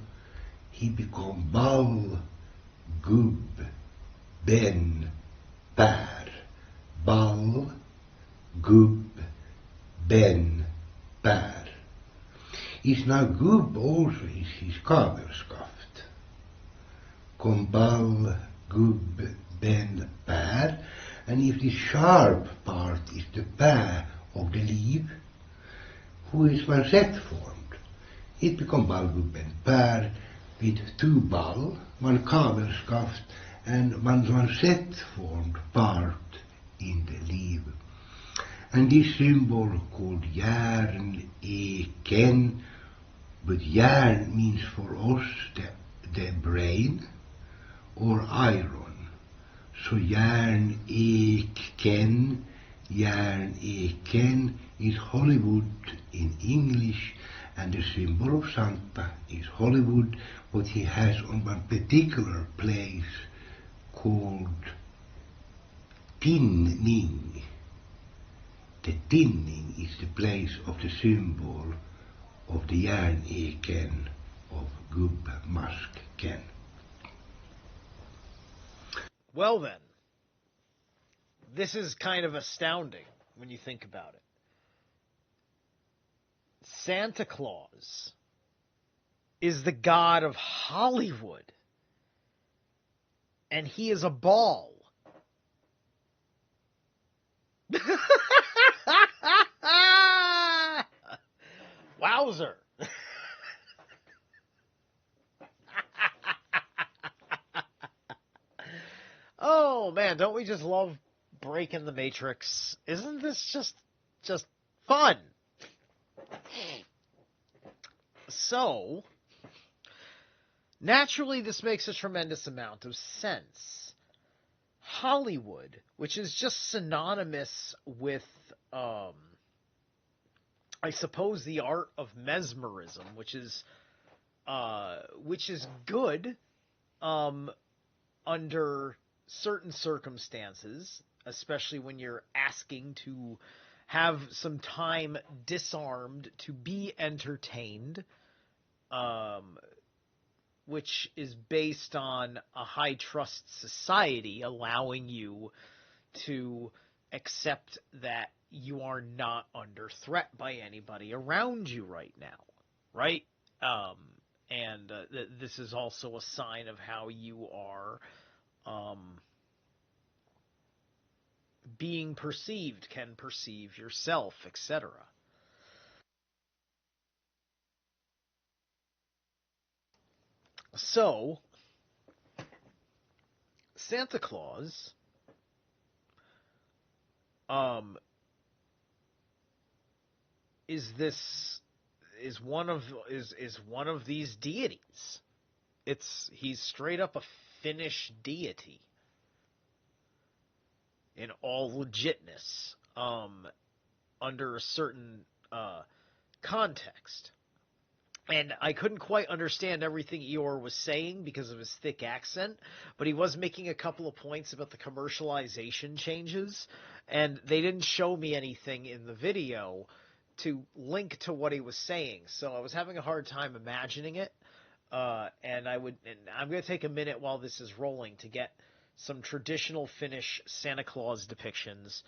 he become ball, gubb, ben, bär. Ball, gubb, ben, bär. Is now gubb also is his kavelskaft. Kom ball, gubb, ben, bär. And if the sharp part is the bär of the leaf, who is 1 set formed, it become ball, gubb, ben, bär with 2 ball, 1 kavelskaft, and 1 set formed part in the leaf. And this symbol called järneken, but järn means for us the brain or iron. So järneken is Hollywood in English, and the symbol of Santa is Hollywood, but he has on 1 particular place called tinning. The tinning is the place of the symbol of the järneken of gubbmasken. Well then, this is kind of astounding when you think about it. Santa Claus is the god of Hollywood, and he is a ball. Wowzer. Oh man, don't we just love breaking the matrix? Isn't this just fun? So, naturally this makes a tremendous amount of sense. Hollywood, which is just synonymous with I suppose the art of mesmerism, which is good under certain circumstances, especially when you're asking to have some time disarmed to be entertained, which is based on a high trust society allowing you to accept that you are not under threat by anybody around you right now, right? And this is also a sign of how you are being perceived, can perceive yourself, etc. So, Santa Claus is one of these deities. He's straight up a Finnish deity in all legitness, under a certain context. And I couldn't quite understand everything Eeyore was saying because of his thick accent, but he was making a couple of points about the commercialization changes, and they didn't show me anything in the video to link to what he was saying, so I was having a hard time imagining it. And I'm going to take a minute while this is rolling to get some traditional Finnish Santa Claus depictions,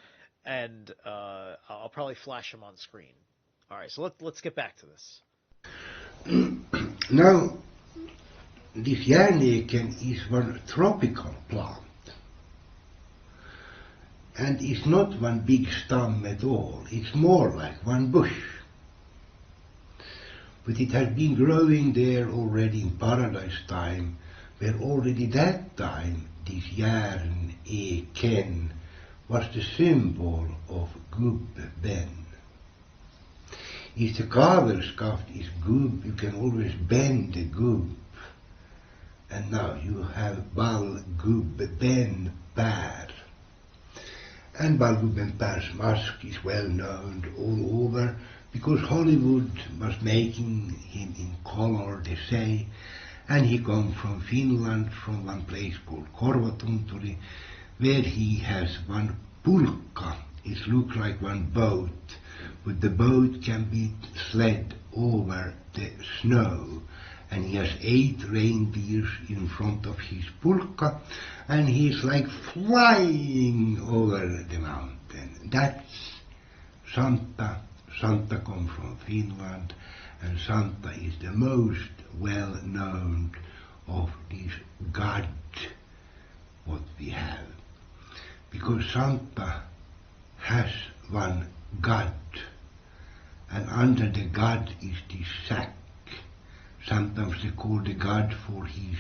and I'll probably flash them on screen. All right, so let's get back to this. Now, this järneken is one tropical plant, and it's not one big stem at all. It's more like one bush. But it has been growing there already in paradise time, where already that time this järneken was the symbol of gubben. If the kavelskaft is gubb, you can always bend the gubb. And now you have Ballgubben Pär. And Ballgubben Pär's mask is well known all over, because Hollywood was making him in color, they say, and he comes from Finland, from one place called Korvatunturi, where he has one pulkka. It looks like one boat, but the boat can be sled over the snow, and he has 8 reindeers in front of his pulkka, and he's like flying over the mountain. That's Santa. Santa comes from Finland, and Santa is the most well-known of these gods what we have. Because Santa has one god, and under the god is this sack. Sometimes they call the god for his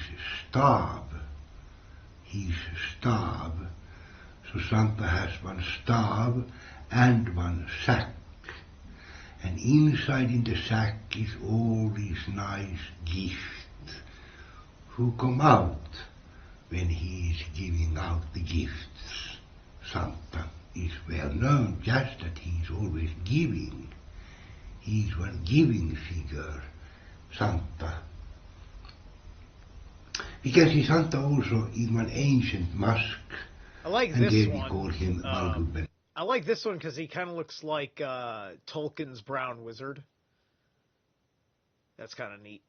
stav. His stav. So Santa has one stav and one sack. And inside in the sack is all these nice gifts who come out when he is giving out the gifts. Santa is well known just that he is always giving. He is one giving figure, Santa. We can see Santa also in one ancient mask. I like and this there one. We call him Ballgubben. I like this one because he kind of looks like Tolkien's Brown Wizard. That's kind of neat.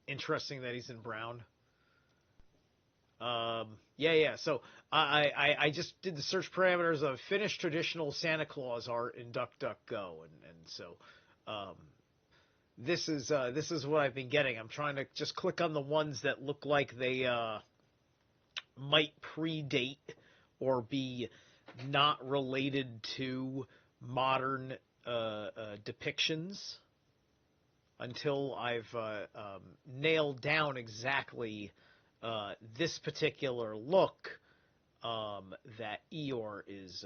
Interesting that he's in brown. Yeah. So I just did the search parameters of Finnish traditional Santa Claus art in DuckDuckGo, and so this is what I've been getting. I'm trying to just click on the ones that look like they might predate or be not related to modern depictions until I've nailed down exactly this particular look that Eeyore is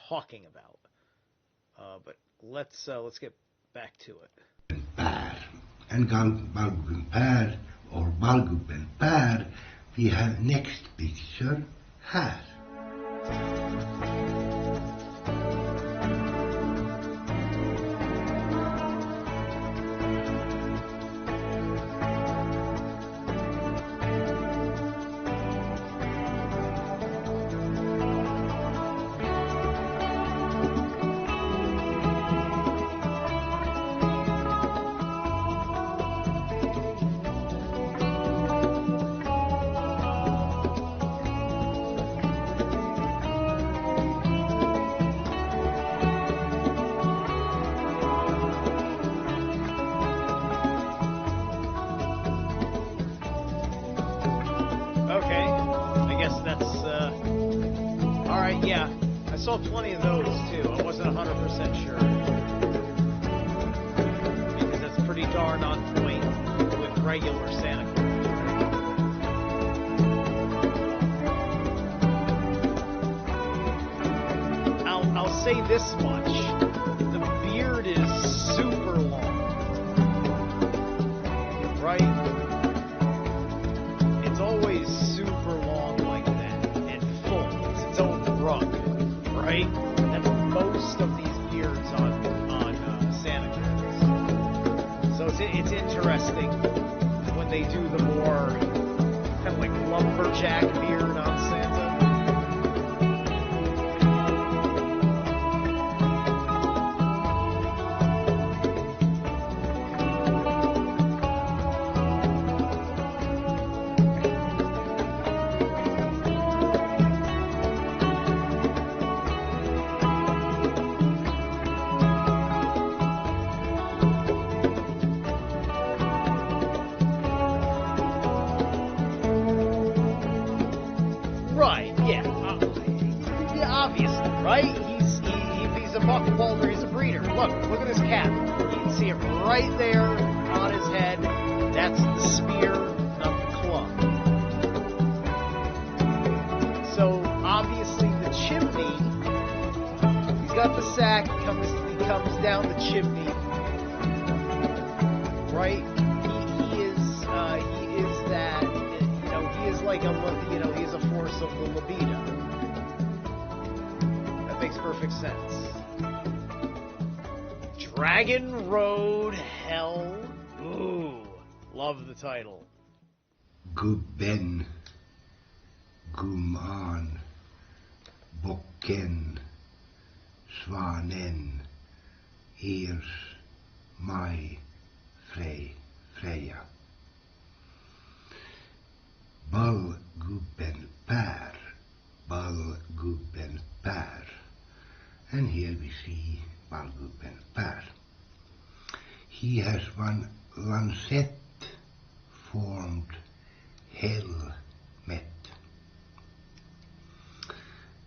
talking about. But let's get back to it. Pär. And Ballgubben Pär or Ballgubben Pär, we have next picture här. saw plenty of those too. I wasn't 100% sure. Because that's pretty darn on point with regular Santa Claus. I'll say this much. The beard is super long. Right? It's always super long like that. And full. It's its own rug. Right? That's most of these beards on Santa Claus. So it's interesting when they do the more kind of like lumberjack beard on Santa. Right, yeah. Obviously, right? If he's a buck balder, he's a breeder. Look at his cap. You can see it right there on his head. That's the spear, not the club. So, obviously, the chimney, he's got the sack, he comes down the chimney, right? He is that, he is like he's a force of the libido. That makes perfect sense. Dragon Road Hell. Ooh, love the title. Gubben, gumman, bocken, svanen, ers, maj, Freja. Ballgubben Per, Ballgubben Per. And here we see Ballgubben Per. He has one lancet-formed helmet.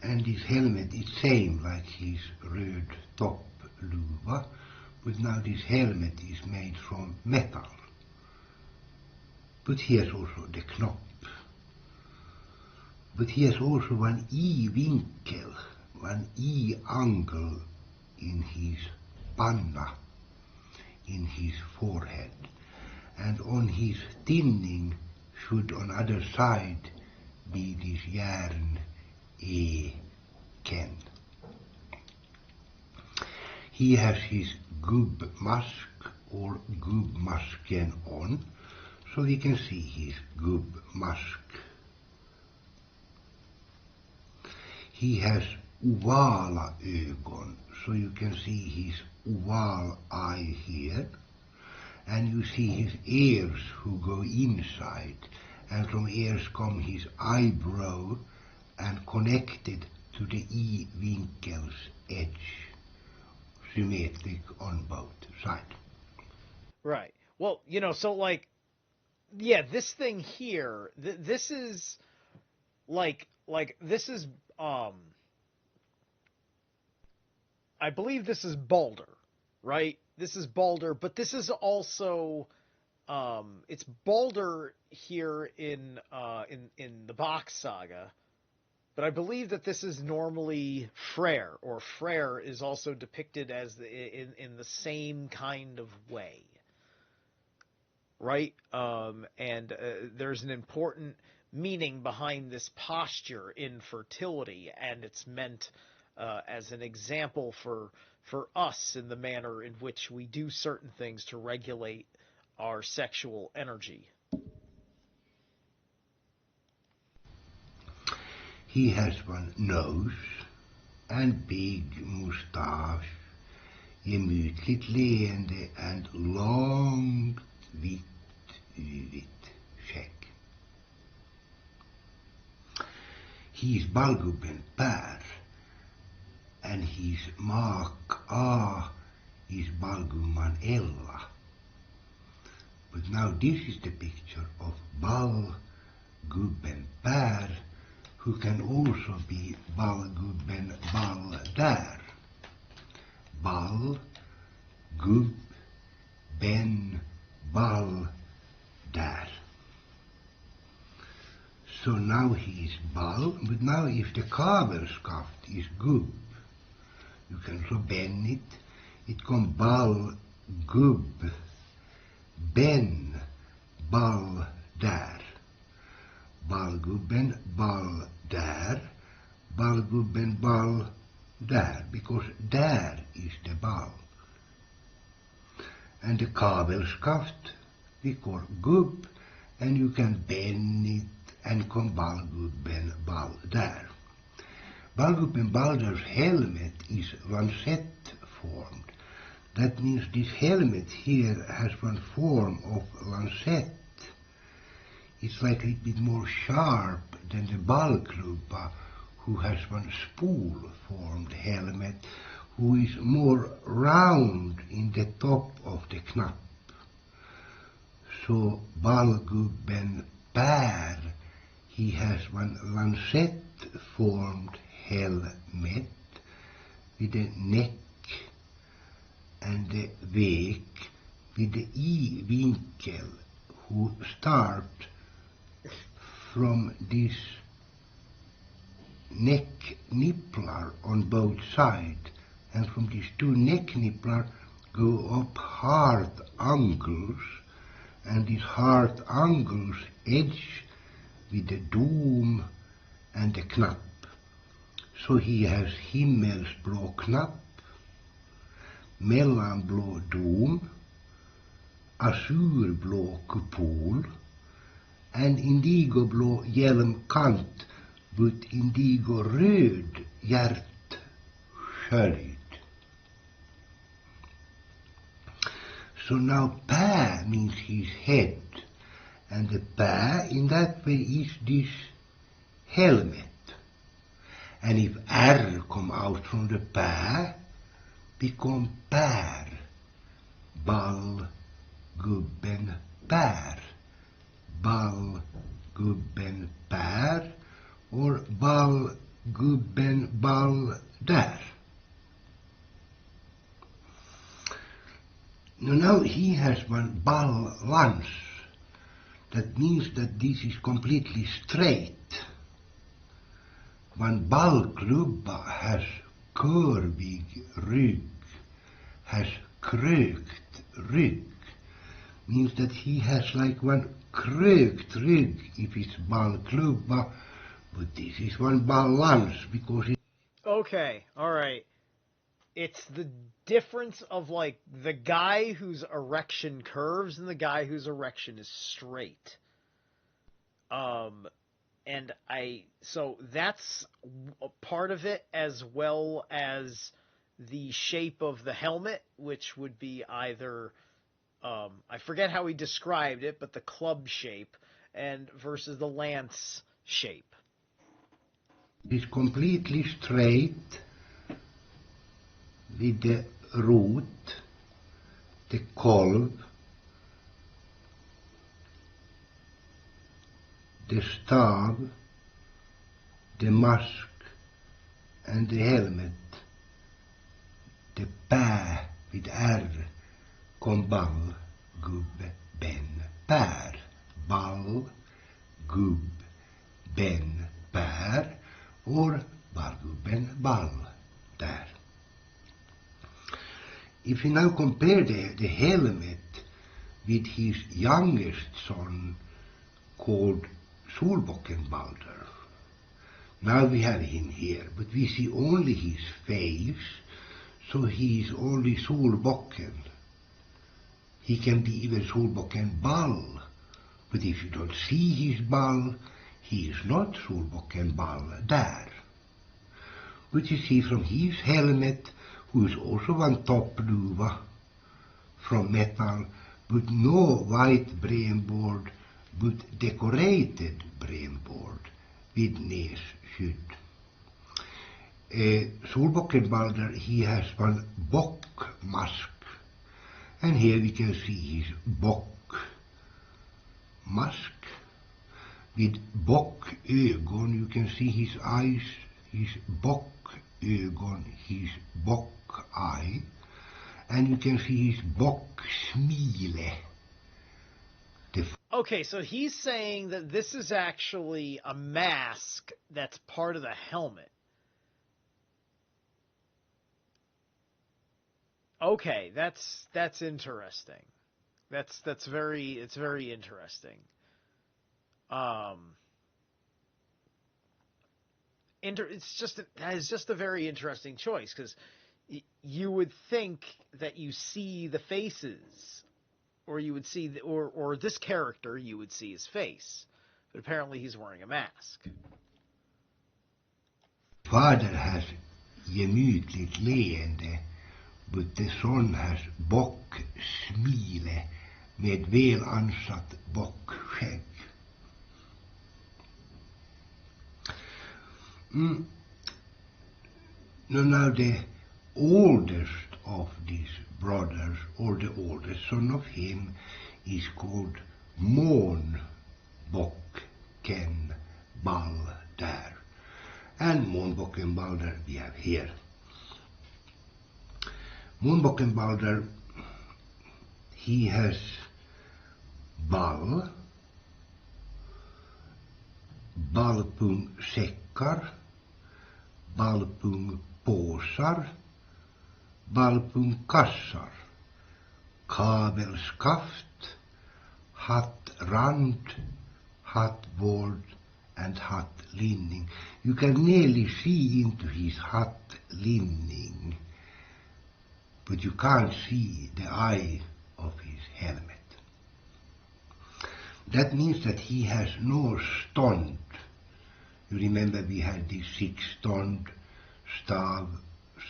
And this helmet is same like his röd toppluva, but now this helmet is made from metal. But he has also the knop. But he has also one I-vinkel, one I-angle in his panna, in his forehead. And on his tinning should on other side be this järn eken. He has his gubbmask or gubbmasken on, so we can see his gubbmask. He has ovala ögon, so you can see his oval eye here, and you see his ears who go inside, and from ears come his eyebrow, and connected to the I-vinkel's edge, symmetric on both sides. Right. Well, so like, yeah, this thing here, this is like this is I believe this is Balder, right? This is Balder, but this is also it's Balder here in the Bock Saga, but I believe that this is normally Freyr, or Freyr is also depicted as in the same kind of way, right? And there's an important meaning behind this posture in fertility, and it's meant as an example for us in the manner in which we do certain things to regulate our sexual energy. He has one nose and big moustache, gemytligt leende and långt vitt skägg. He is Ballgubben Per, and his maka is Ballgumman Ella. But now this is the picture of Ballgubben Per, who can also be ballgubben ball där. Ball, gubb, ben, ball där. So now he is ball, but now if the kabelskaft is gubb, you can so bend it, it come ball, gubb, ben, ball där. Ballgubben, ball där, ballgubben, ball där, because där is the ball. And the kabelskaft, we call gubb, and you can bend it and come ballgubben, ball där. Ballgubben Baldur's helmet is lancet-formed. That means this helmet here has one form of lancet. It's like a little bit more sharp than the ballklubba, who has one spool-formed helmet, who is more round in the top of the knapp. So ballgubben Per, he has one lancet-formed helmet with a neck and a vek with the I-vinkel, who start from this neck nipplar on both sides, and from these two neck nipplar go up hard angles, and these hard angles edge with the dome and the knapp. So he has himmelsblå knapp, mellanblå dom, azurblå kupol, and indigoblå hjälmkant, but indigo-röd hjärtsköld. So now pää means his head, and the pää in that way is this helmet. And if R come out from the pää, become pär, ball, gubben, pär, ball, gubben, pär, or ball, gubben, ball, där. Now he has one ball lance. That means that this is completely straight. One ballklubba has kurvig rygg, has krökt rygg. Means that he has like one krökt rygg if it's ballklubba, but this is one ball lance because it... Okay, alright. It's the difference of like the guy whose erection curves and the guy whose erection is straight. So that's a part of it, as well as the shape of the helmet, which would be either, I forget how he described it, but the club shape, and versus the lance shape. It's completely straight with the root, the kolv, the stav, the mask, and the helmet. The pää with R, kom ball, gubb, ben, pär. Ball, gubb, ben, pär, or ballgubben, ball, där. If you now compare the helmet with his youngest son, called Solbockenbalder. Now we have him here, but we see only his face, so he is only Solbocken. He can be even Solbockenball, but if you don't see his ball, he is not Solbockenball där. But you see from his helmet, who is also one toppluva from metal, but no white bremboard, but decorated bremboard with nässkydd. Solbockenbalder, he has one Bock mask, and here we can see his Bock mask. with bockögon. You can see his eyes, his bockögon, his bock eye, and you can see his bocksmile. Okay, so he's saying that this is actually a mask that's part of the helmet. Okay, that's interesting. It's very interesting. That is just a very interesting choice, because you would think that you see the faces, or you would see or this character, you would see his face, but apparently he's wearing a mask. Fader has gemytligt leende, but the son has bocksmile med väl ansatt bockskägg. Now the oldest of these brothers, or the oldest son of him, is called Månbocken Balder. And Månbocken Balder we have here. Månbocken Balder, he has ballpungsäckar, ballpungpåsar, ballpungkassar, kabelskaft, hattrand, hattboard, and hattlinning. You can nearly see into his hattlinning, but you can't see the eye of his helmet. That means that he has no stånd. You remember we had the 6 stånd: stav,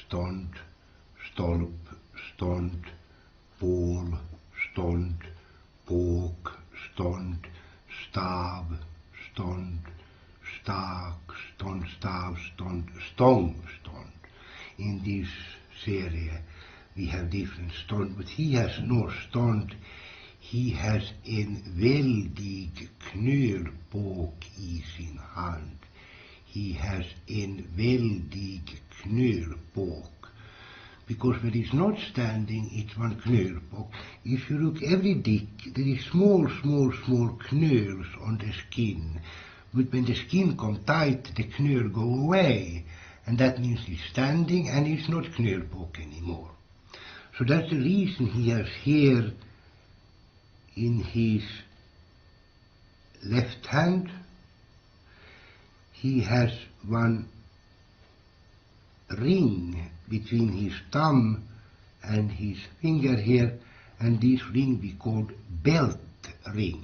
stånd, stolp, stånd, pål, stånd, påk, stånd, stav, stånd, stak, stånd, stav, stånd, stång, stånd. In this series we have different stånd, but he has no stånd. He has en väldig knölpåk i sin hand. He has en väldig knölpåk. Because when he's not standing, it's one knölpåk. If you look every dick, there is small knöls on the skin. But when the skin come tight, the knöl go away. And that means he's standing and it's not knölpåk anymore. So that's the reason he has here in his left hand, he has one ring between his thumb and his finger here, and this ring we call belt ring.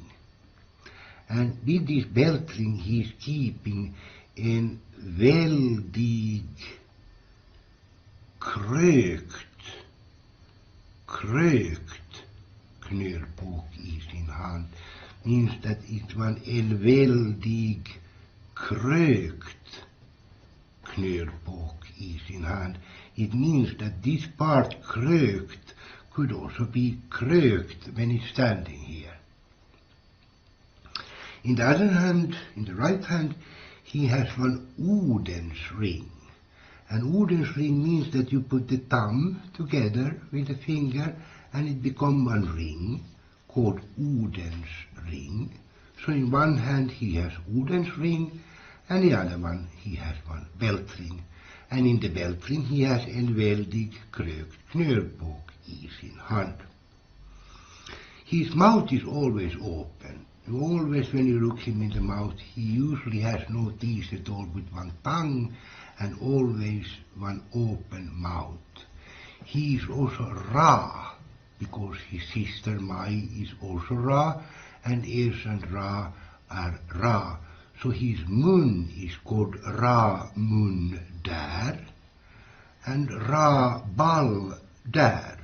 And with this belt ring he is keeping en väldig krökt knölpåk i sin hand. Means that it was en väldig krökt knölpåk i sin hand. It means that this part krökt could also be krökt when it's standing here. In the other hand, in the right hand, he has one Odens ring. And Odens ring means that you put the thumb together with the finger and it becomes one ring called Odens ring. So in one hand he has Odens ring, and the other one he has one belt ring. And in the belt ring he has en väldig krökt knölpåk i sin hand. His mouth is always open. Always when you look him in the mouth, he usually has no teeth at all with one tongue, and always one open mouth. He is also Ra, because his sister Mai is also Ra, and Ers and Ra are Ra. So his mun is called Ra mun där, and Ra ball där.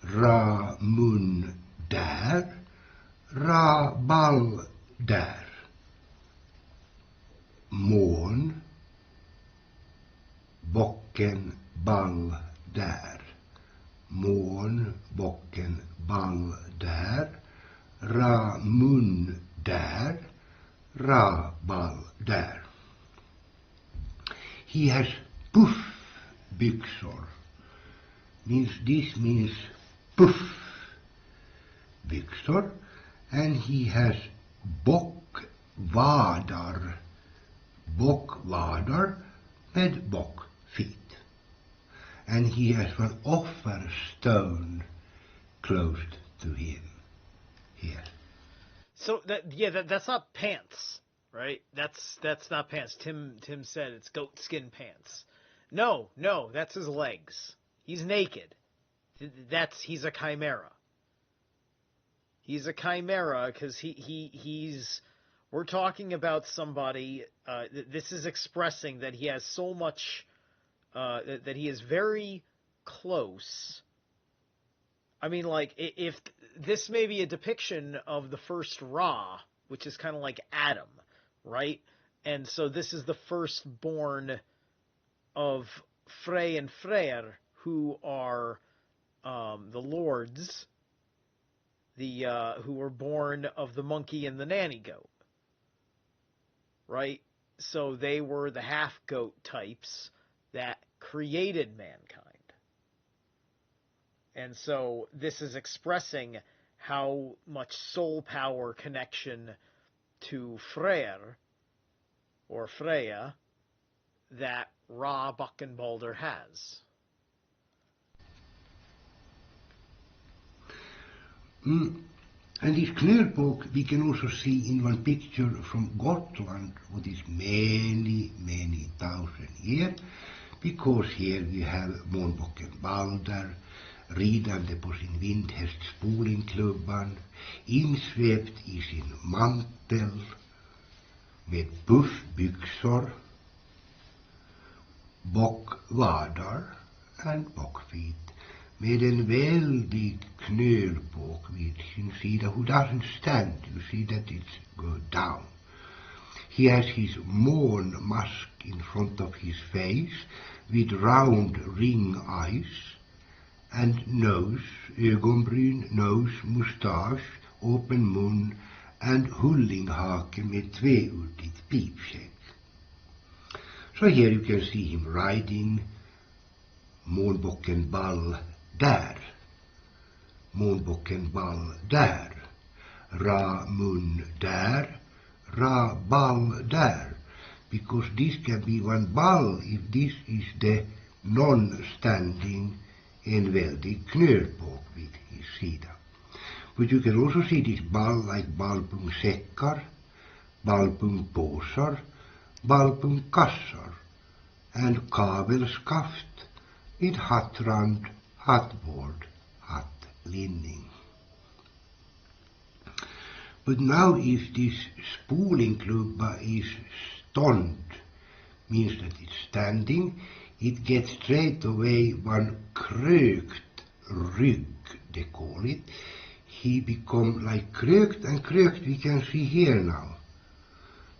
Ra mun där, Ra ball där. Mån, bocken ball där. Mån, bocken ball där. Ra mun där. Ra-ball där. He has puff-byxor. This means puff-byxor. And he has bock-vadar. Bock-vadar med bock-feet. And he has one offer stone close to him here. So that's not pants, right? That's not pants. Tim said it's goat skin pants. No, that's his legs. He's naked. He's a chimera. He's a chimera because he's. We're talking about somebody. This is expressing that he has so much. That he is very close. I mean, like, if this may be a depiction of the first Ra, which is kind of like Adam, right? And so this is the firstborn of Frey and Freyr, who are the lords, who were born of the monkey and the nanny goat, right? So they were the half-goat types that created mankind. And so this is expressing how much soul power connection to Freyr, or Freya, that Ra Buckenbalder has. And this knölpåk we can also see in one picture from Gotland, what is many thousand years, because here we have Månbocken Balder ridande på sin vindhäst Spolenklubban, insvept i sin mantel med puffbyxor, bockvadar and bockfeet, med en väldig knölpåk vid sin sida who doesn't stand. You see that it's go down. He has his mån mask in front of his face with round ring eyes and nose, ögonbryn, nose, mustasch, open mun and hullinghake med tveuddigt pipskägg. So here you can see him riding Månbocken ball där. Månbocken ball där. Ra mun där. Ra ball där. Because this can be one ball if this is the non-standing en väldig knölpåk vid his sida. But you can also see this ball like ballpungsäckar, ballpungpåsar, ballpungkassar, and kavelskaft with hattrand, hattbord, hattlinning. But now if this Spolenklubba is stånd, means that it's standing, it gets straight away one krökt rygg, they call it. He become like krökt, and krökt we can see here now.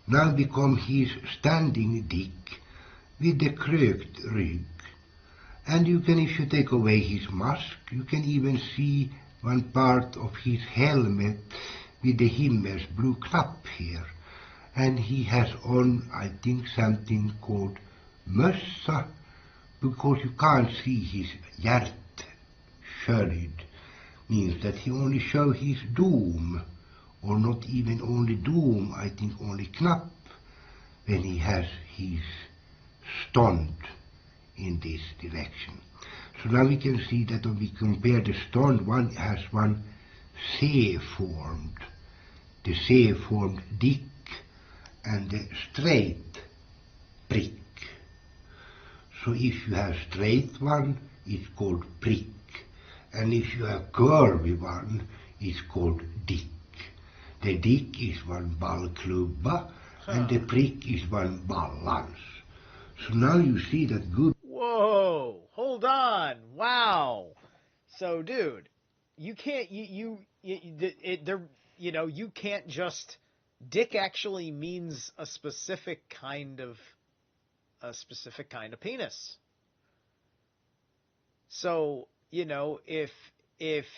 Now become his standing dick with the krökt rygg. And you can, if you take away his mask, you can even see one part of his helmet with the himmelsblue knapp here. And he has on, I think, something called mössa, because you can't see his hjärtsköld, means that he only show his doom, or not even only doom, I think only knapp, when he has his stånd in this direction. So now we can see that when we compare the stånd, one has one C-formed, the C-formed dick, and the straight prick. So if you have straight one, it's called prick. And if you have curvy one, it's called dick. The dick is one ballklubba, and the prick is one ballans. So now you see that good. Whoa! Hold on! Wow! So, dude, you can't you can't just. Dick actually means a specific kind of penis. So, if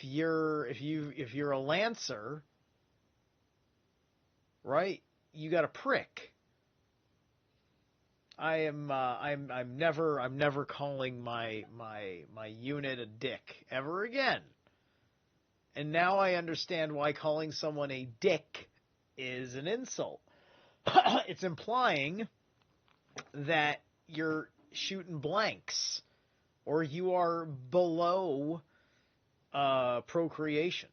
you're a lancer, right? you got a prick. I'm never calling my unit a dick ever again. And now I understand why calling someone a dick is an insult. It's implying that you're shooting blanks or you are below procreation.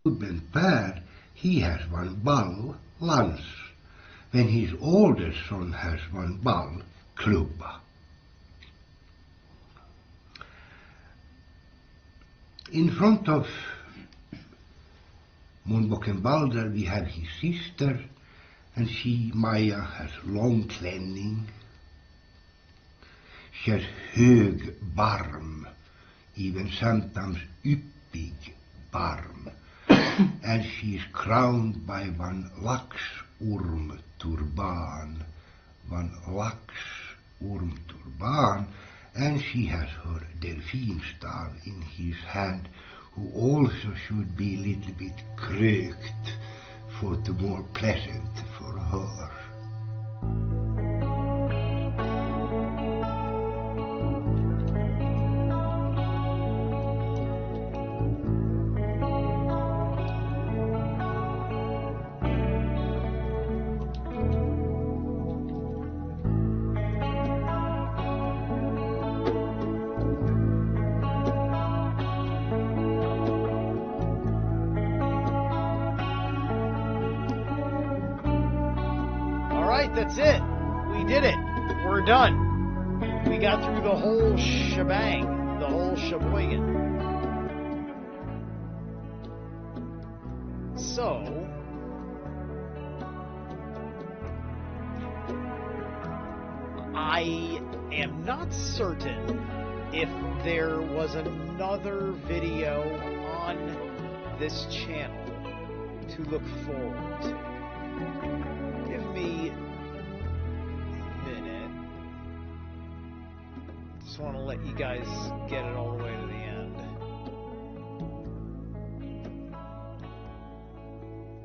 Ruben Per, he has one ball, Lans, when his oldest son has one ball, Klubba. In front of Monboken Balder we have his sister, and she, Maja, has long klänning. She has hög barm, even sometimes yppig barm, and she is crowned by one laxorm turban, and she has her delfinstav in his hand, who also should be a little bit krökt for the more pleasant for her. That's it. We did it. We're done. We got through the whole shebang, the whole sheboygan. So, I am not certain if there was another video on this channel to look forward to. Give me want to let you guys get it all the way to the end.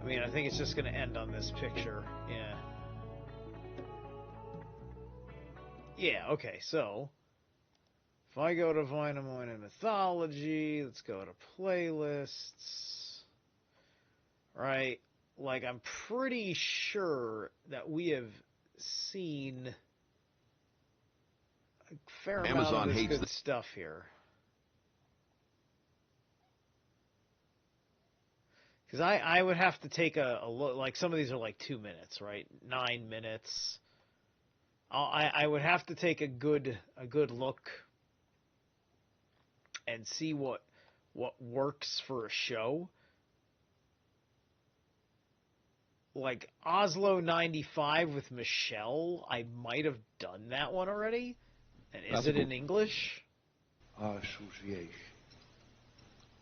I mean, I think it's just going to end on this picture. Yeah. Yeah, okay, so if I go to Vainamoinen Mythology, let's go to playlists. Right? Like, I'm pretty sure that we have seen a fair amount of this good stuff here. Because I would have to take a look. Like, some of these are like 2 minutes, right? 9 minutes. I would have to take a good look and see what works for a show. Like Oslo 95 with Michelle, I might have done that one already. And is it in English? Association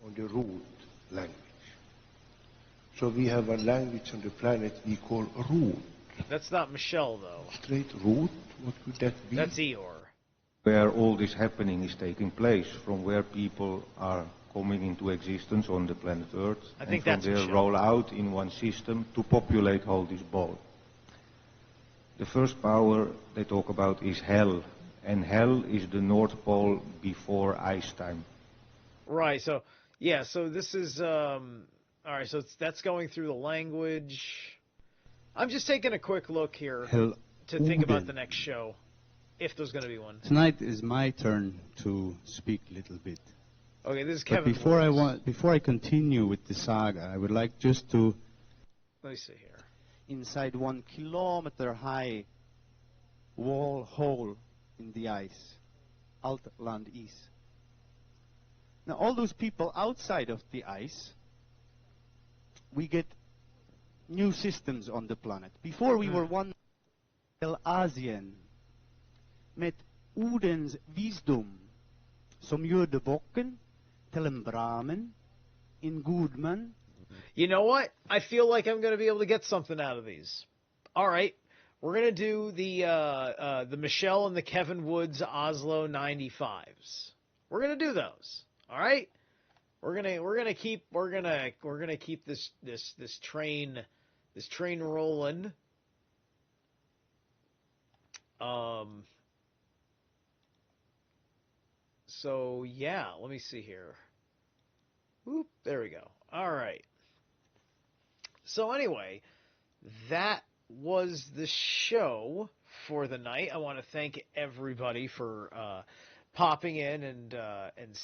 on the root language. So we have a language on the planet we call root. That's not Michelle, though. Straight root? What could that be? That's Eeyore. Where all this happening is taking place, from where people are coming into existence on the planet Earth, I think and from that's there roll out in one system to populate all this ball. The first power they talk about is hell. And hell is the North Pole before ice time. Right, so, yeah, so this is, all right, so that's going through the language. I'm just taking a quick look here to think about the next show, if there's going to be one. Tonight is my turn to speak a little bit. Okay, this is Kevin. But before I continue with the saga, I would like just to... Let me see here. Inside 1 kilometer high wall hole in the ice, Altland is. Now all those people outside of the ice, we get new systems on the planet. Before we were one Asien met Odens visdom som gjorde bocken till en bramen, en god man. You know what? I feel like I'm going to be able to get something out of these. All right. We're going to do the Michelle and the Kevin Woods Oslo 95s. We're going to do those. All right? we're gonna keep this train rolling. So yeah, let me see here. Whoop, there we go. All right. So anyway, that was the show for the night. I want to thank everybody for popping in and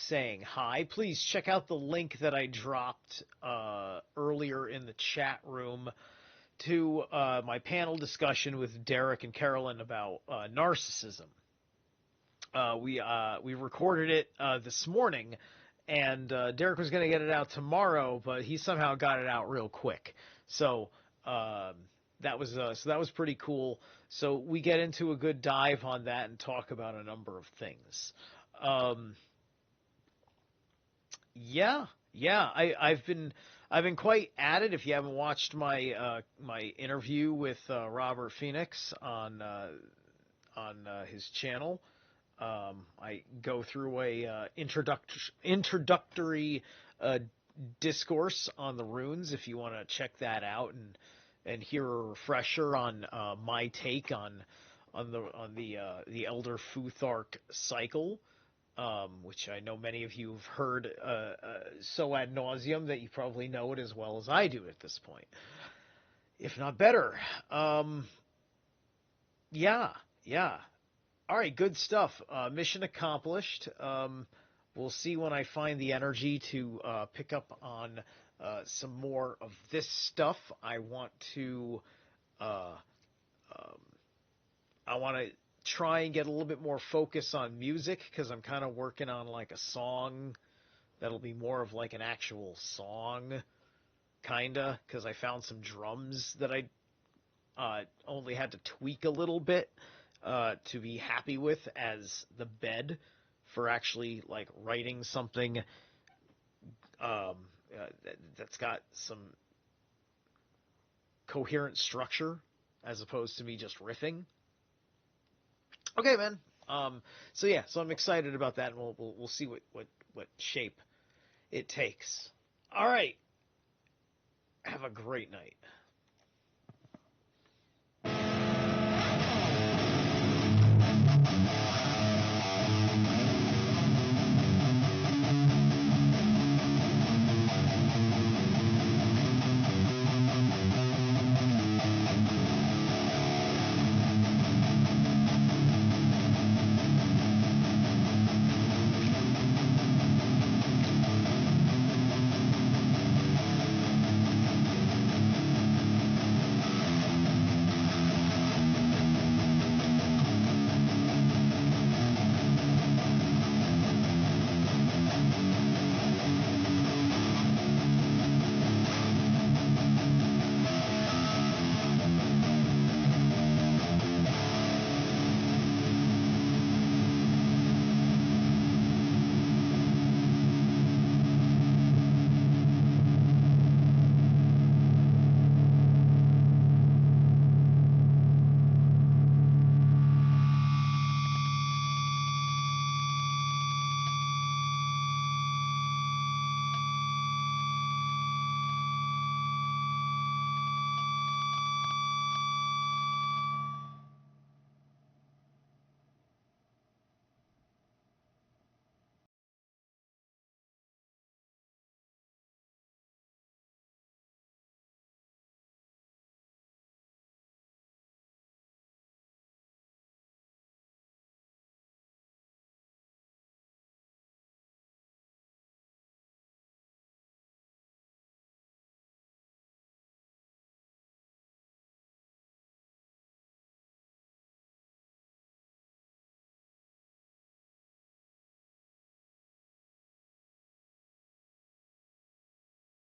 saying hi. Please check out the link that I dropped earlier in the chat room to my panel discussion with Derek and Carolyn about narcissism. We recorded it this morning, and Derek was going to get it out tomorrow, but he somehow got it out real quick. So that was pretty cool. So we get into a good dive on that and talk about a number of things. I've been quite at it. If you haven't watched my my interview with Robert Phoenix on his channel, I go through a introductory discourse on the runes. If you want to check that out and hear a refresher on my take on the Elder Futhark cycle, which I know many of you have heard so ad nauseum that you probably know it as well as I do at this point, if not better. Yeah. All right, good stuff. Mission accomplished. We'll see when I find the energy to pick up on some more of this stuff. I want to try and get a little bit more focus on music, because I'm kind of working on like a song that'll be more of like an actual song, kinda, because I found some drums that I only had to tweak a little bit to be happy with as the bed for actually like writing something that's got some coherent structure as opposed to me just riffing. Okay, man. So I'm excited about that, and we'll see what shape it takes. All right. Have a great night.